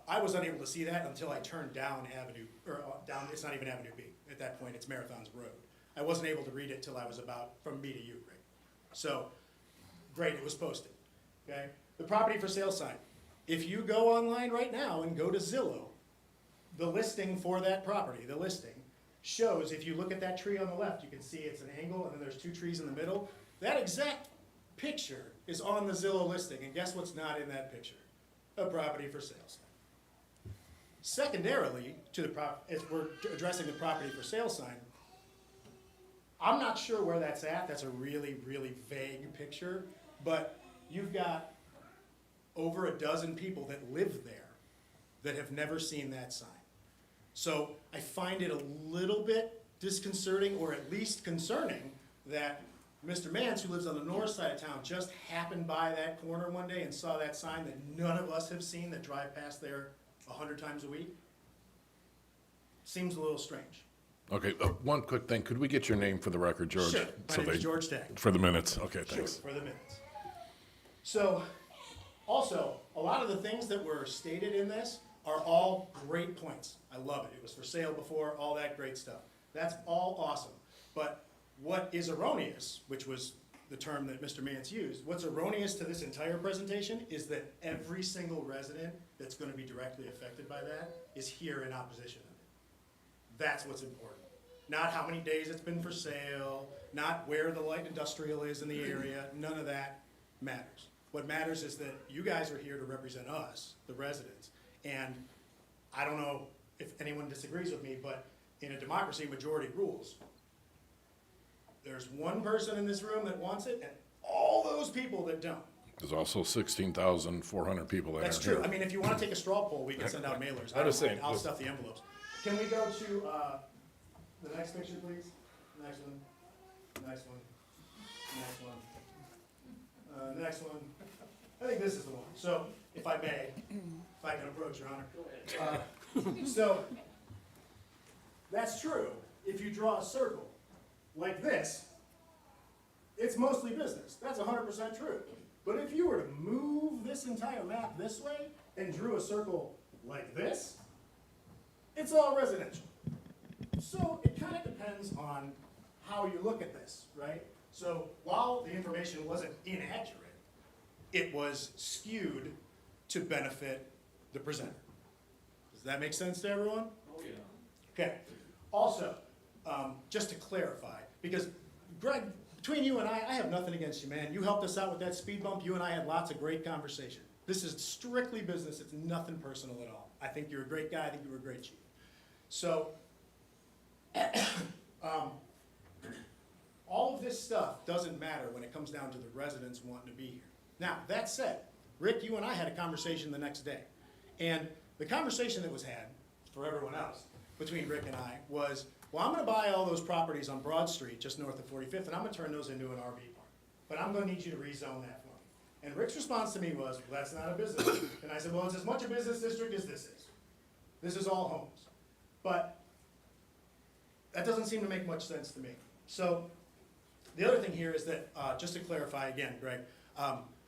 I was unable to see that until I turned down Avenue, or down, it's not even Avenue B. At that point, it's Marathon's Road. I wasn't able to read it till I was about from me to you, Rick. So, great, it was posted, okay? The property for sale sign. If you go online right now and go to Zillow, the listing for that property, the listing, shows, if you look at that tree on the left, you can see it's an angle and then there's 2 trees in the middle. That exact picture is on the Zillow listing, and guess what's not in that picture? A property for sale sign. Secondarily, if we're addressing the property for sale sign, I'm not sure where that's at. That's a really, really vague picture, but you've got over a dozen people that live there that have never seen that sign. So I find it a little bit disconcerting, or at least concerning, that Mr. Mance, who lives on the north side of town, just happened by that corner one day and saw that sign that none of us have seen that drive past there 100 times a week. Seems a little strange. Okay, one quick thing. Could we get your name for the record, George? Sure. My name is George Tagg. For the minutes. Okay, thanks. Sure, for the minutes. So, also, a lot of the things that were stated in this are all great points. I love it. It was for sale before, all that great stuff. That's all awesome. But what is erroneous, which was the term that Mr. Mance used, what's erroneous to this entire presentation is that every single resident that's going to be directly affected by that is here in opposition of it. That's what's important. Not how many days it's been for sale, not where the light industrial is in the area, none of that matters. What matters is that you guys are here to represent us, the residents, and I don't know if anyone disagrees with me, but in a democracy, majority rules. There's one person in this room that wants it, and all those people that don't. There's also 16,400 people that That's aren't true. here. I mean, if you want to take a straw poll, we can send out mailers. I'm just saying, I'll just- stuff the envelopes. Can we go to the next picture, please? Next one. Next one. Next one. Next one. I think this is the one. So, if I may, if I can approach, Your Honor. So, That's true. If you draw a circle like this, it's mostly business. That's 100% true. But if you were to move this entire map this way and drew a circle like this, it's all residential. So it kind of depends on how you look at this, right? So while the information wasn't inaccurate, it was skewed to benefit the presenter. Does that make sense to everyone? Oh, yeah. Okay. Also, just to clarify, because Greg, between you and I have nothing against you, man. You helped us out with that speed bump. You and I had lots of great conversation. This is strictly business. It's nothing personal at all. I think you're a great guy. I think you were a great chief. So, all of this stuff doesn't matter when it comes down to the residents wanting to be here. Now, that said, Rick, you and I had a conversation the next day. And the conversation that was had, for everyone else, between Rick and I, was, well, I'm gonna buy all those properties on Broad Street, just north of 45th, and I'm gonna turn those into an RV park. But I'm gonna need you to rezone that for me. And Rick's response to me was, well, that's not a business. And I said, well, it's as much a business district as this is. This is all homes. But that doesn't seem to make much sense to me. So the other thing here is that, just to clarify again, Greg,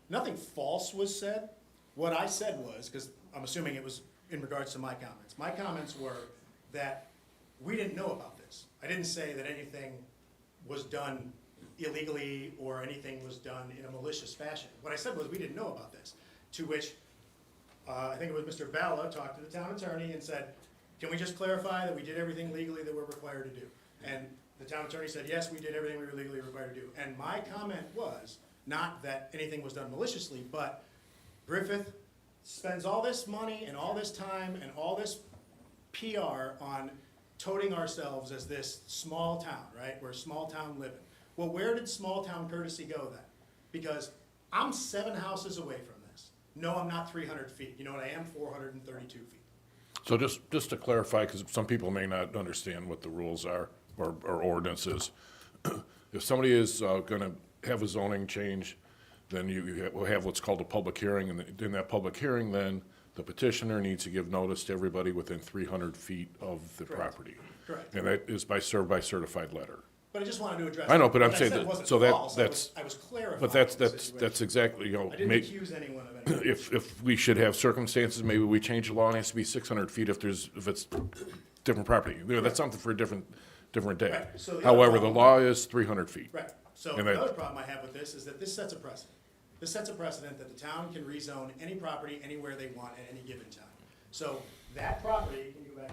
nothing false was said. What I said was, because I'm assuming it was in regards to my comments. My comments were that we didn't know about this. I didn't say that anything was done illegally or anything was done in a malicious fashion. What I said was we didn't know about this, to which I think it was Mr. Bala talked to the town attorney and said, can we just clarify that we did everything legally that we're required to do? And the town attorney said, yes, we did everything we were legally required to do. And my comment was not that anything was done maliciously, but Griffith spends all this money and all this time and all this PR on toting ourselves as this small town, right? We're small town living. Well, where did small town courtesy go then? Because I'm 7 houses away from this. No, I'm not 300 feet. You know what I am? 432 feet. So just to clarify, because some people may not understand what the rules are or ordinances. If somebody is gonna have a zoning change, then you will have what's called a public hearing, and in that public hearing, then the petitioner needs to give notice to everybody within 300 feet of the Correct. property. Correct. And that is by certified letter. But I just wanted to address. I know, but I'm what saying said that- wasn't so that- false. that's- I was clarifying. But the that's situation. exactly, you know, I didn't accuse anyone of anything. if we should have circumstances, maybe we change the law and it has to be 600 feet if it's different property. You know, that's something for a different day. Right, so the other However, the problem- law is 300 feet. Right, so And the that- other problem I have with this is that this sets a precedent. This sets a precedent that the town can rezone any property anywhere they want at any given time. So that property, can you go back?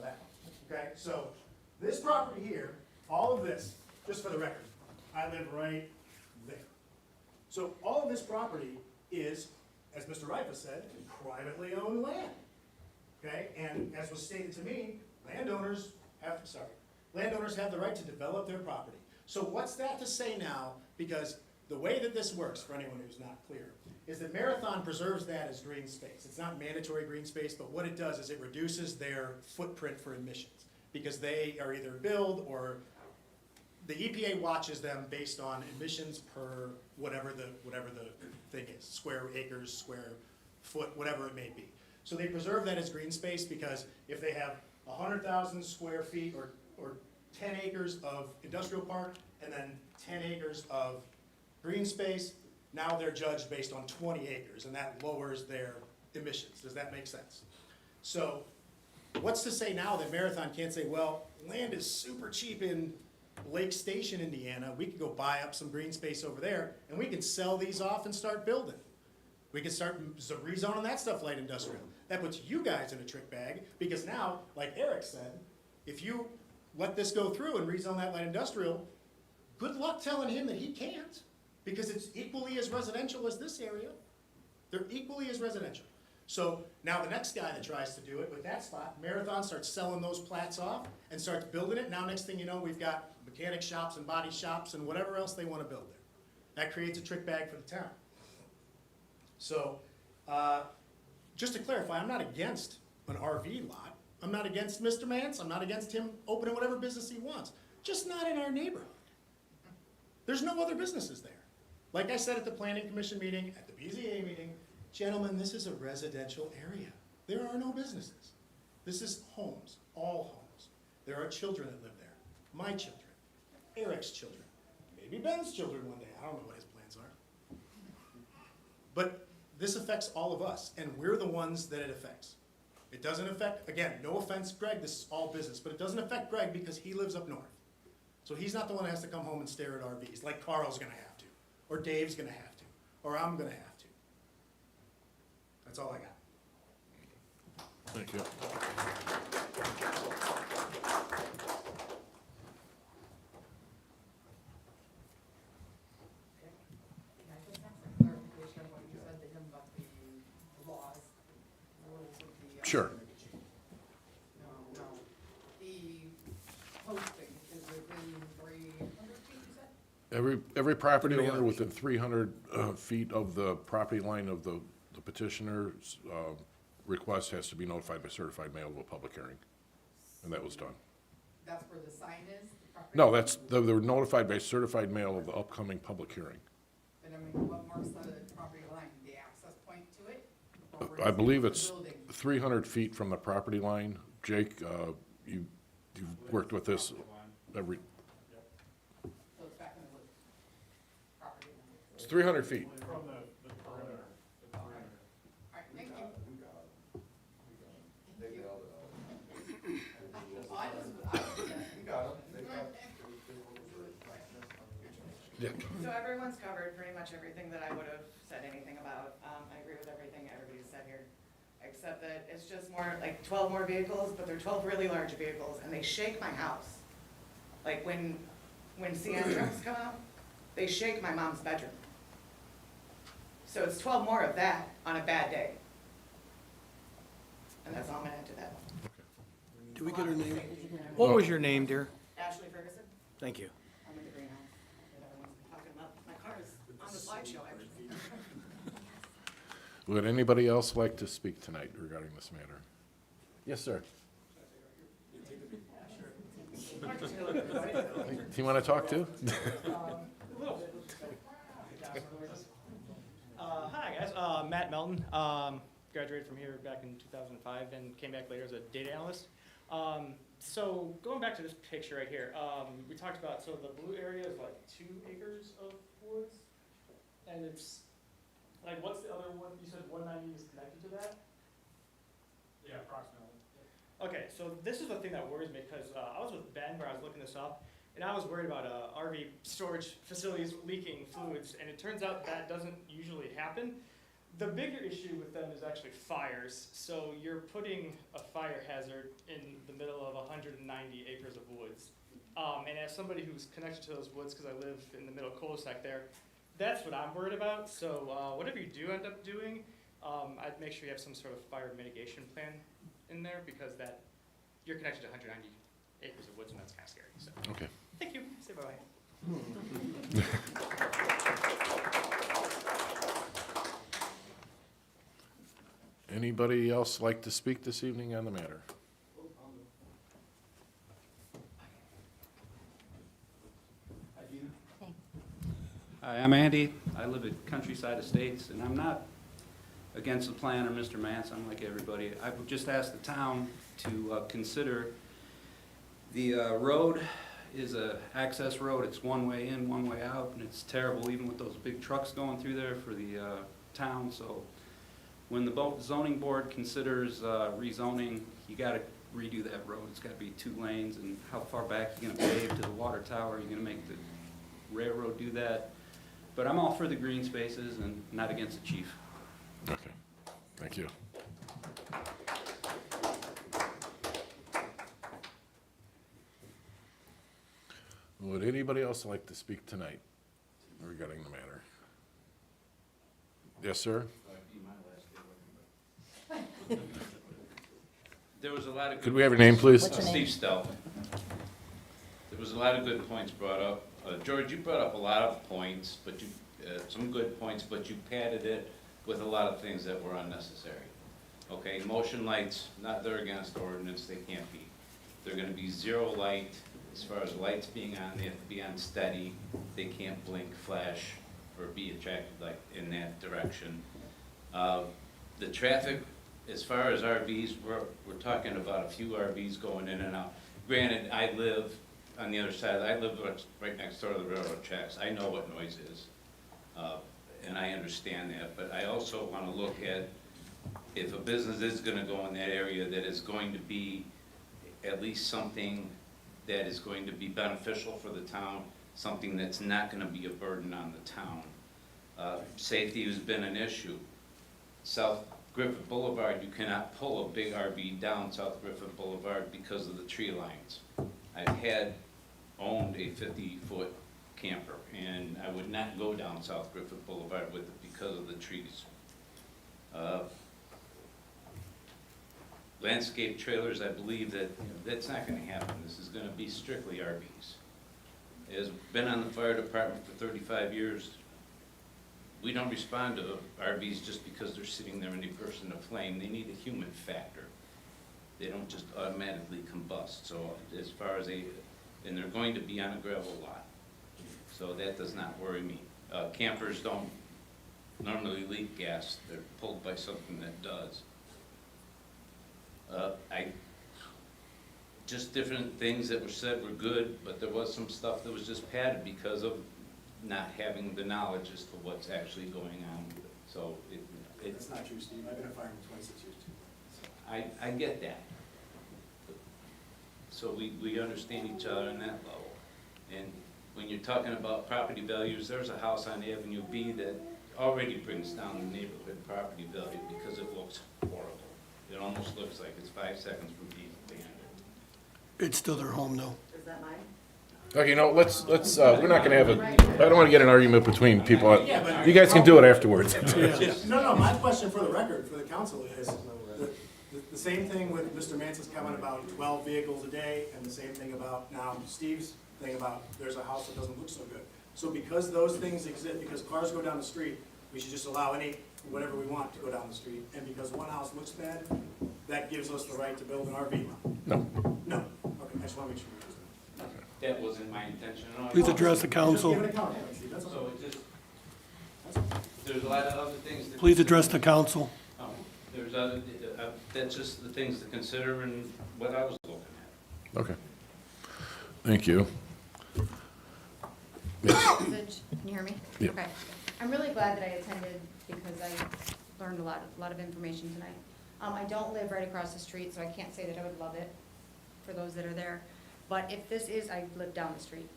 That, okay, so this property here, all of this, just for the record, I live right there. So all of this property is, as Mr. Rifa said, privately owned land. Okay, and as was stated to me, landowners have the right to develop their property. So what's that to say now? Because the way that this works, for anyone who's not clear, is that Marathon preserves that as green space. It's not mandatory green space, but what it does is it reduces their footprint for emissions, because they are either billed or the EPA watches them based on emissions per whatever the thing is, square acres, square foot, whatever it may be. So they preserve that as green space because if they have 100,000 square feet or 10 acres of industrial park and then 10 acres of green space, now they're judged based on 20 acres and that lowers their emissions. Does that make sense? So what's to say now that Marathon can't say, well, land is super cheap in Lake Station, Indiana. We could go buy up some green space over there and we can sell these off and start building. We can start rezoning that stuff light industrial. That puts you guys in a trick bag because now, like Eric said, if you let this go through and rezone that light industrial, good luck telling him that he can't because it's equally as residential as this area. They're equally as residential. So now the next guy that tries to do it with that spot, Marathon starts selling those plats off and starts building it. Now next thing you know, we've got mechanic shops and body shops and whatever else they want to build there. That creates a trick bag for the town. So, just to clarify, I'm not against an RV lot. I'm not against Mr. Mance. I'm not against him opening whatever business he wants. Just not in our neighborhood. There's no other businesses there. Like I said at the planning commission meeting, at the BZA meeting, gentlemen, this is a residential area. There are no businesses. This is homes, all homes. There are children that live there, my children, Eric's children, maybe Ben's children one day, I don't know what his plans are. But this affects all of us, and we're the ones that it affects. It doesn't affect, again, no offense, Greg, this is all business, but it doesn't affect Greg because he lives up north. So he's not the one that has to come home and stare at RVs, like Carl's gonna have to, or Dave's gonna have to, or I'm gonna have to. That's all I got. Thank you. Can I just have some clarification on what you said to him about the laws, rules of the? Sure. No. The posting is within 300 feet, you said? Every property owner within 300 feet of the property line of the petitioner's request has to be notified by certified mail of a public hearing. And that was done. That's where the sign is? The property- No, they were notified by certified mail of the upcoming public hearing. But I mean, what marks the property line? The access point to it? Or where I is believe the it's building? 300 feet from the property line. Jake, you've worked with this every, So it's back in the woods? Property line. it's 300 feet. From the perimeter. All right, thank you. Yeah. So everyone's covered pretty much everything that I would have said anything about. I agree with everything everybody's said here, except that it's just more like 12 more vehicles, but they're 12 really large vehicles, and they shake my house. Like when CN trucks come out, they shake my mom's bedroom. So it's 12 more of that on a bad day. And that's all I'm gonna add to that. Do we get her name? What was your name, dear? Ashley Ferguson, Thank you. I'm in the greenhouse that everyone's been talking about. My car is on the slideshow, actually. Would anybody else like to speak tonight regarding this matter? Yes, sir. Do you want to talk too? Hi, guys. Matt Melton. Graduated from here back in 2005 and came back later as a data analyst. So going back to this picture right here, we talked about, so the blue area is like 2 acres of woods. And it's, like, what's the other one? You said 190 is connected to that? Yeah, approximately. Okay, so this is the thing that worries me, because I was with Ben where I was looking this up, and I was worried about RV storage facilities leaking fluids, and it turns out that doesn't usually happen. The bigger issue with them is actually fires. So you're putting a fire hazard in the middle of 190 acres of woods. And as somebody who's connected to those woods, because I live in the middle cul-de-sac there, that's what I'm worried about. So whatever you do end up doing, I'd make sure you have some sort of fire mitigation plan in there, because that you're connected to 190 acres of woods, and that's kind of scary. So Okay. thank you. Say bye-bye. Anybody else like to speak this evening on the matter? Hi, I'm Andy. I live at Countryside Estates, and I'm not against the plan or Mr. Mance. I'm like everybody. I would just ask the town to consider the road is a access road. It's one way in, one way out, and it's terrible even with those big trucks going through there for the town. So when the zoning board considers rezoning, you gotta redo that road. It's gotta be 2 lanes, and how far back you gonna pave to the water tower? You're gonna make the railroad do that? But I'm all for the green spaces and not against the chief. Okay, thank you. Would anybody else like to speak tonight regarding the matter? Yes, sir? There was a lot of. Could we have your name, please? What's your name? Steve Stelp. There was a lot of good points brought up. George, you brought up a lot of points, but you, some good points, but you padded it with a lot of things that were unnecessary. Okay, motion lights, they're against ordinance, they can't be. They're gonna be 0 light, as far as lights being on, they have to be on steady. They can't blink, flash, or be attracted like in that direction. The traffic as far as RVs, we're talking about a few RVs going in and out. Granted, I live on the other side, I live right next door to the railroad tracks. I know what noise is, and I understand that, but I also want to look at if a business is going to go in that area, that is going to be at least something that is going to be beneficial for the town, something that's not going to be a burden on the town. Safety has been an issue. South Griffith Boulevard, you cannot pull a big RV down South Griffith Boulevard because of the tree lines. I've owned a 50-foot camper, and I would not go down South Griffith Boulevard with it because of the trees. Landscape trailers, I believe that, that's not gonna happen. This is gonna be strictly RVs. Has been on the fire department for 35 years. We don't respond to RVs just because they're sitting there and they burst into flame. They need a human factor. They don't just automatically combust. So as far as and they're going to be on a gravel lot. So that does not worry me. Campers don't normally leak gas. They're pulled by something that does. Just different things that were said were good, but there was some stuff that was just padded because of not having the knowledge as to what's actually going on with it. So That's not true, Steve. I've been a fireman 26 years too. I get that. So we understand each other on that level. And when you're talking about property values, there's a house on Avenue B that already brings down the neighborhood property value because it looks horrible. It almost looks like it's 5 seconds from being abandoned. It's still their home though. Is that mine? Okay, let's, we're not gonna have I don't wanna get an argument between people. You guys can do it afterwards. No, my question for the record, for the council is, the same thing with Mr. Manson's comment about 12 vehicles a day, and the same thing about now Steve's thing about there's a house that doesn't look so good. So because those things exist, because cars go down the street, we should just allow whatever we want to go down the street. And because one house looks bad, that gives us the right to build an RV lot. No. No, okay, I just wanna make sure. That wasn't my intention at all. Please address the council. Just give it a count, Steve, that's all. So it just, there's a lot of other things that. Please address the council. There's other, that's just the things to consider and what I was looking at. Okay. Thank you. Can you hear me? Yeah. Okay. I'm really glad that I attended because I learned a lot of information tonight. I don't live right across the street, so I can't say that I would love it for those that are there. But if this is, I live down the street.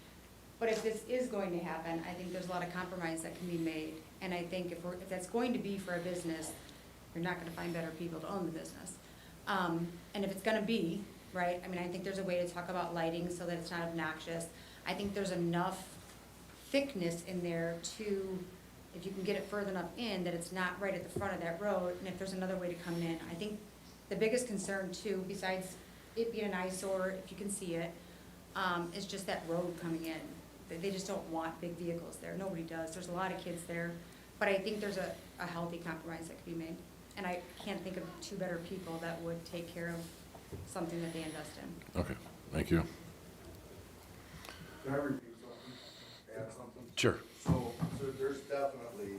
But if this is going to happen, I think there's a lot of compromise that can be made. And I think if that's going to be for a business, you're not gonna find better people to own the business. And if it's gonna be, right, I mean, I think there's a way to talk about lighting so that it's not obnoxious. I think there's enough thickness in there to, if you can get it further enough in, that it's not right at the front of that road, and if there's another way to come in. I think the biggest concern too, besides it being an eyesore, if you can see it, is just that road coming in. They just don't want big vehicles there. Nobody does. There's a lot of kids there. But I think there's a healthy compromise that could be made. And I can't think of two better people that would take care of something that they invest in. Okay, thank you. Can I repeat something, add something? Sure. So there's definitely,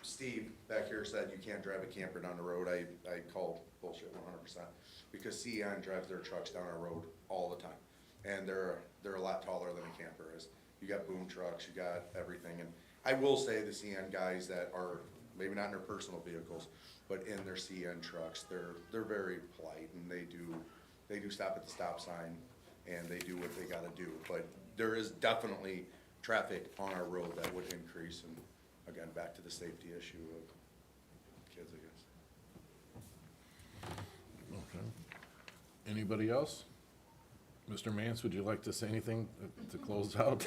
Steve back here said you can't drive a camper down the road. I call bullshit 100%. Because CN drives their trucks down our road all the time. And they're a lot taller than a camper is. You got boom trucks, you got everything. And I will say the CN guys that are, maybe not in their personal vehicles, but in their CN trucks, they're very polite, and they do stop at the stop sign, and they do what they gotta do. But there is definitely traffic on our road that would increase, and again, back to the safety issue of kids, I guess. Okay. Anybody else? Mr. Mance, would you like to say anything to close out?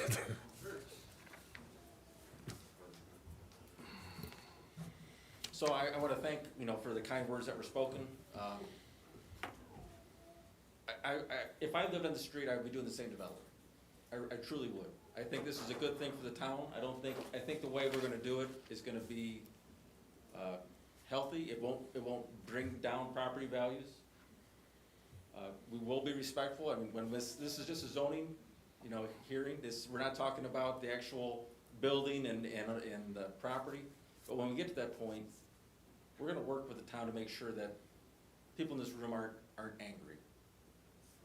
So I want to thank, for the kind words that were spoken. If I lived on the street, I would be doing the same development. I truly would. I think this is a good thing for the town. I think the way we're gonna do it is gonna be, healthy. It won't bring down property values. We will be respectful. I mean, when this is just a zoning, hearing, we're not talking about the actual building and the property. But when we get to that point, we're gonna work with the town to make sure that people in this room aren't angry.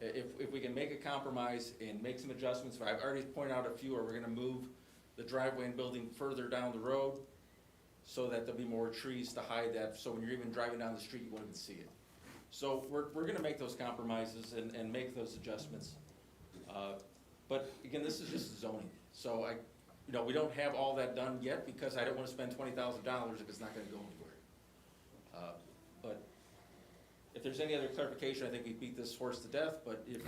If we can make a compromise and make some adjustments, I've already pointed out a few, or we're gonna move the driveway and building further down the road so that there'll be more trees to hide that, so when you're even driving down the street, you won't even see it. So we're gonna make those compromises and make those adjustments. But again, this is just zoning, so we don't have all that done yet because I don't wanna spend $20,000 if it's not gonna go anywhere. But if there's any other clarification, I think we beat this horse to death, but if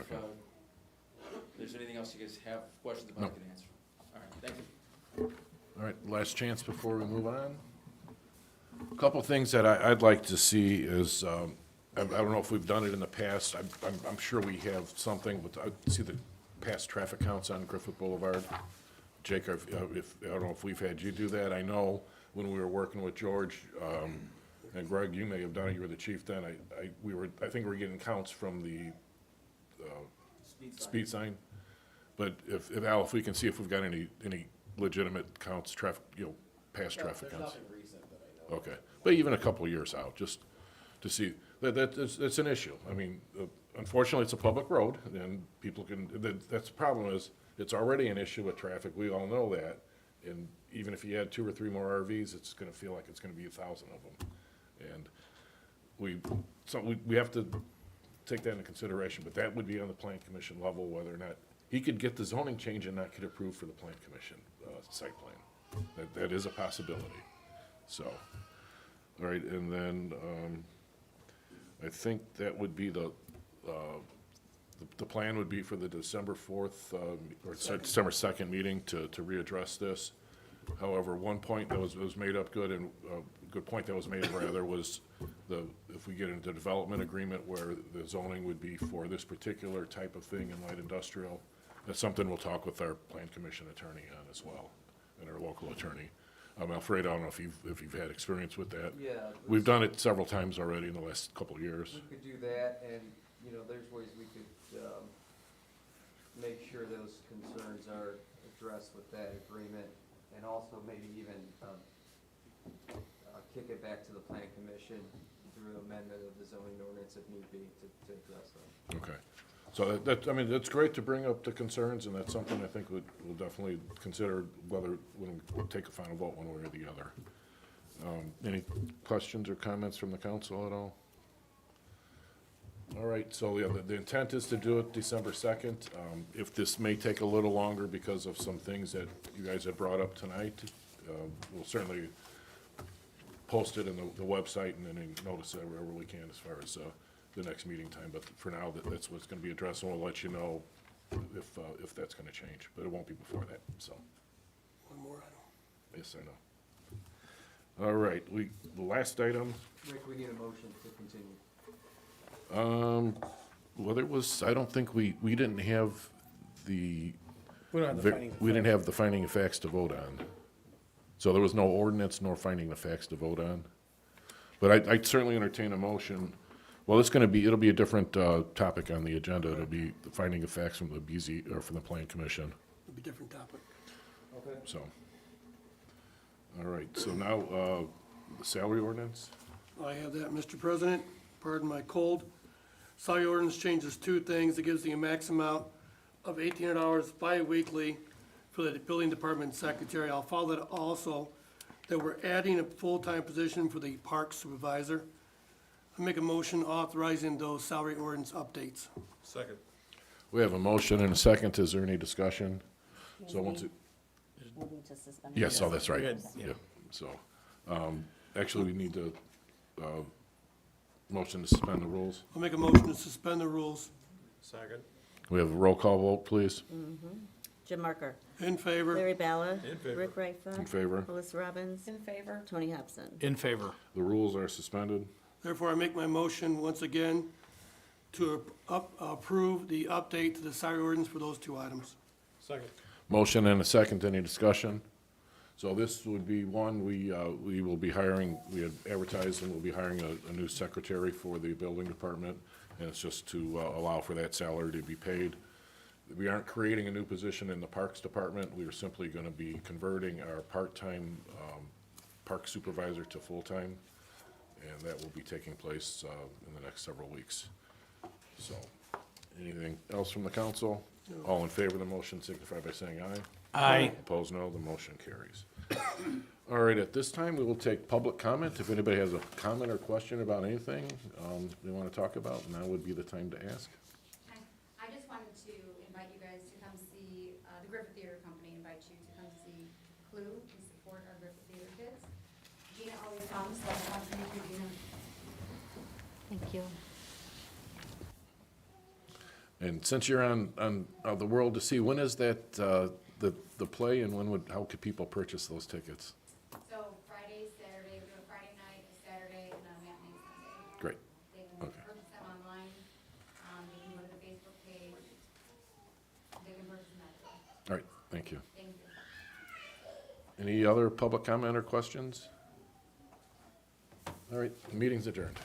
there's anything else you guys have questions about, I can answer. All right, thank you. All right, last chance before we move on. A couple things that I'd like to see is, I don't know if we've done it in the past, I'm sure we have something, but I see the past traffic counts on Griffith Boulevard. Jake, I don't know if we've had you do that. I know when we were working with George, and Greg, you may have done it, you were the chief then, I think we were getting counts from the speed sign. But if Al, if we can see if we've got any legitimate counts, traffic, past traffic counts. There's nothing recent that I know of. Okay, but even a couple of years out, just to see, that's an issue. I mean, unfortunately, it's a public road, and people can, that's the problem is, it's already an issue with traffic, we all know that. And even if you add 2 or 3 more RVs, it's gonna feel like it's gonna be 1,000 of them. And we have to take that into consideration, but that would be on the plan commission level, whether or not, he could get the zoning change and not get approved for the plan commission, site plan. That is a possibility, so. All right, and then, I think that would be the plan would be for the December 4th, or December 2nd meeting to readdress this. However, one point that was made up good, and a good point that was made rather, was if we get into development agreement where the zoning would be for this particular type of thing in light industrial, that's something we'll talk with our plan commission attorney on as well, and our local attorney. I'm afraid, I don't know if you've had experience with that. Yeah. We've done it several times already in the last couple of years. We could do that, and, there's ways we could, make sure those concerns are addressed with that agreement, and also maybe even, kick it back to the plan commission through amendment of the zoning ordinance if need be to address them. Okay. So it's great to bring up the concerns, and that's something I think we'll definitely consider when we take a final vote one way or the other. Any questions or comments from the council at all? All right, so yeah, the intent is to do it December 2nd. If this may take a little longer because of some things that you guys had brought up tonight, we'll certainly post it in the website and then notice it wherever we can as far as the next meeting time. But for now, that's what's going to be addressed, and we'll let you know if that's going to change. But it won't be before that, so. One more item. Yes, I know. All right, the last item. Rick, we need a motion to continue. Well, there was, I don't think we didn't have the. We don't have the finding of We didn't have the finding of facts to vote on. So there was no ordinance nor finding of facts to vote on. But I'd certainly entertain a motion. Well, it'll be a different topic on the agenda. It'll be the finding of facts from the BZ, or from the Plan Commission. It'll be a different topic. Okay. So, all right, so now, the salary ordinance? I have that, Mr. President. Pardon my cold. Salary ordinance changes 2 things. It gives the max amount of $1,800 bi-weekly for the building department secretary. I'll follow that also, that we're adding a full-time position for the park supervisor. I make a motion authorizing those salary ordinance updates. Second. We have a motion and a second. Is there any discussion? So once it, We need to suspend. yes, oh, that's right. Good. Yep. So, actually, we need to, motion to suspend the rules. I'll make a motion to suspend the rules. Second. We have a roll call vote, please. Jim Marker. In favor. Larry Balla. In favor. Rick Reifa. In favor. Melissa Robbins. In favor? Tony Hobson. In favor. The rules are suspended. Therefore, I make my motion once again to approve the update to the salary ordinance for those 2 items. Second. Motion and a second. Any discussion? So this would be one, we will be hiring, we had advertised and we'll be hiring a new secretary for the building department, and it's just to allow for that salary to be paid. We aren't creating a new position in the Parks Department. We are simply gonna be converting our part-time park supervisor to full-time. and that will be taking place in the next several weeks. So, anything else from the council? All in favor of the motion signify by saying aye. Aye. Opposed, no. The motion carries. All right, at this time, we will take public comment. If anybody has a comment or question about anything they want to talk about, now would be the time to ask. Hi, I just wanted to invite you guys to come see, the Griffith Theater Company invite you to come see Clue to support our Griffith Theater kids. Gina always comes, so I want to meet you, Gina. Thank you. And since you're on the World to See, when is that, the play, and how could people purchase those tickets? So Friday, Saturday, we do a Friday night, a Saturday, and a matinee Sunday. Great. They can Okay. purchase them online, they can go to the Facebook page, they can purchase them that way. All right, thank you. Thank you. Any other public comment or questions? All right, the meeting's adjourned.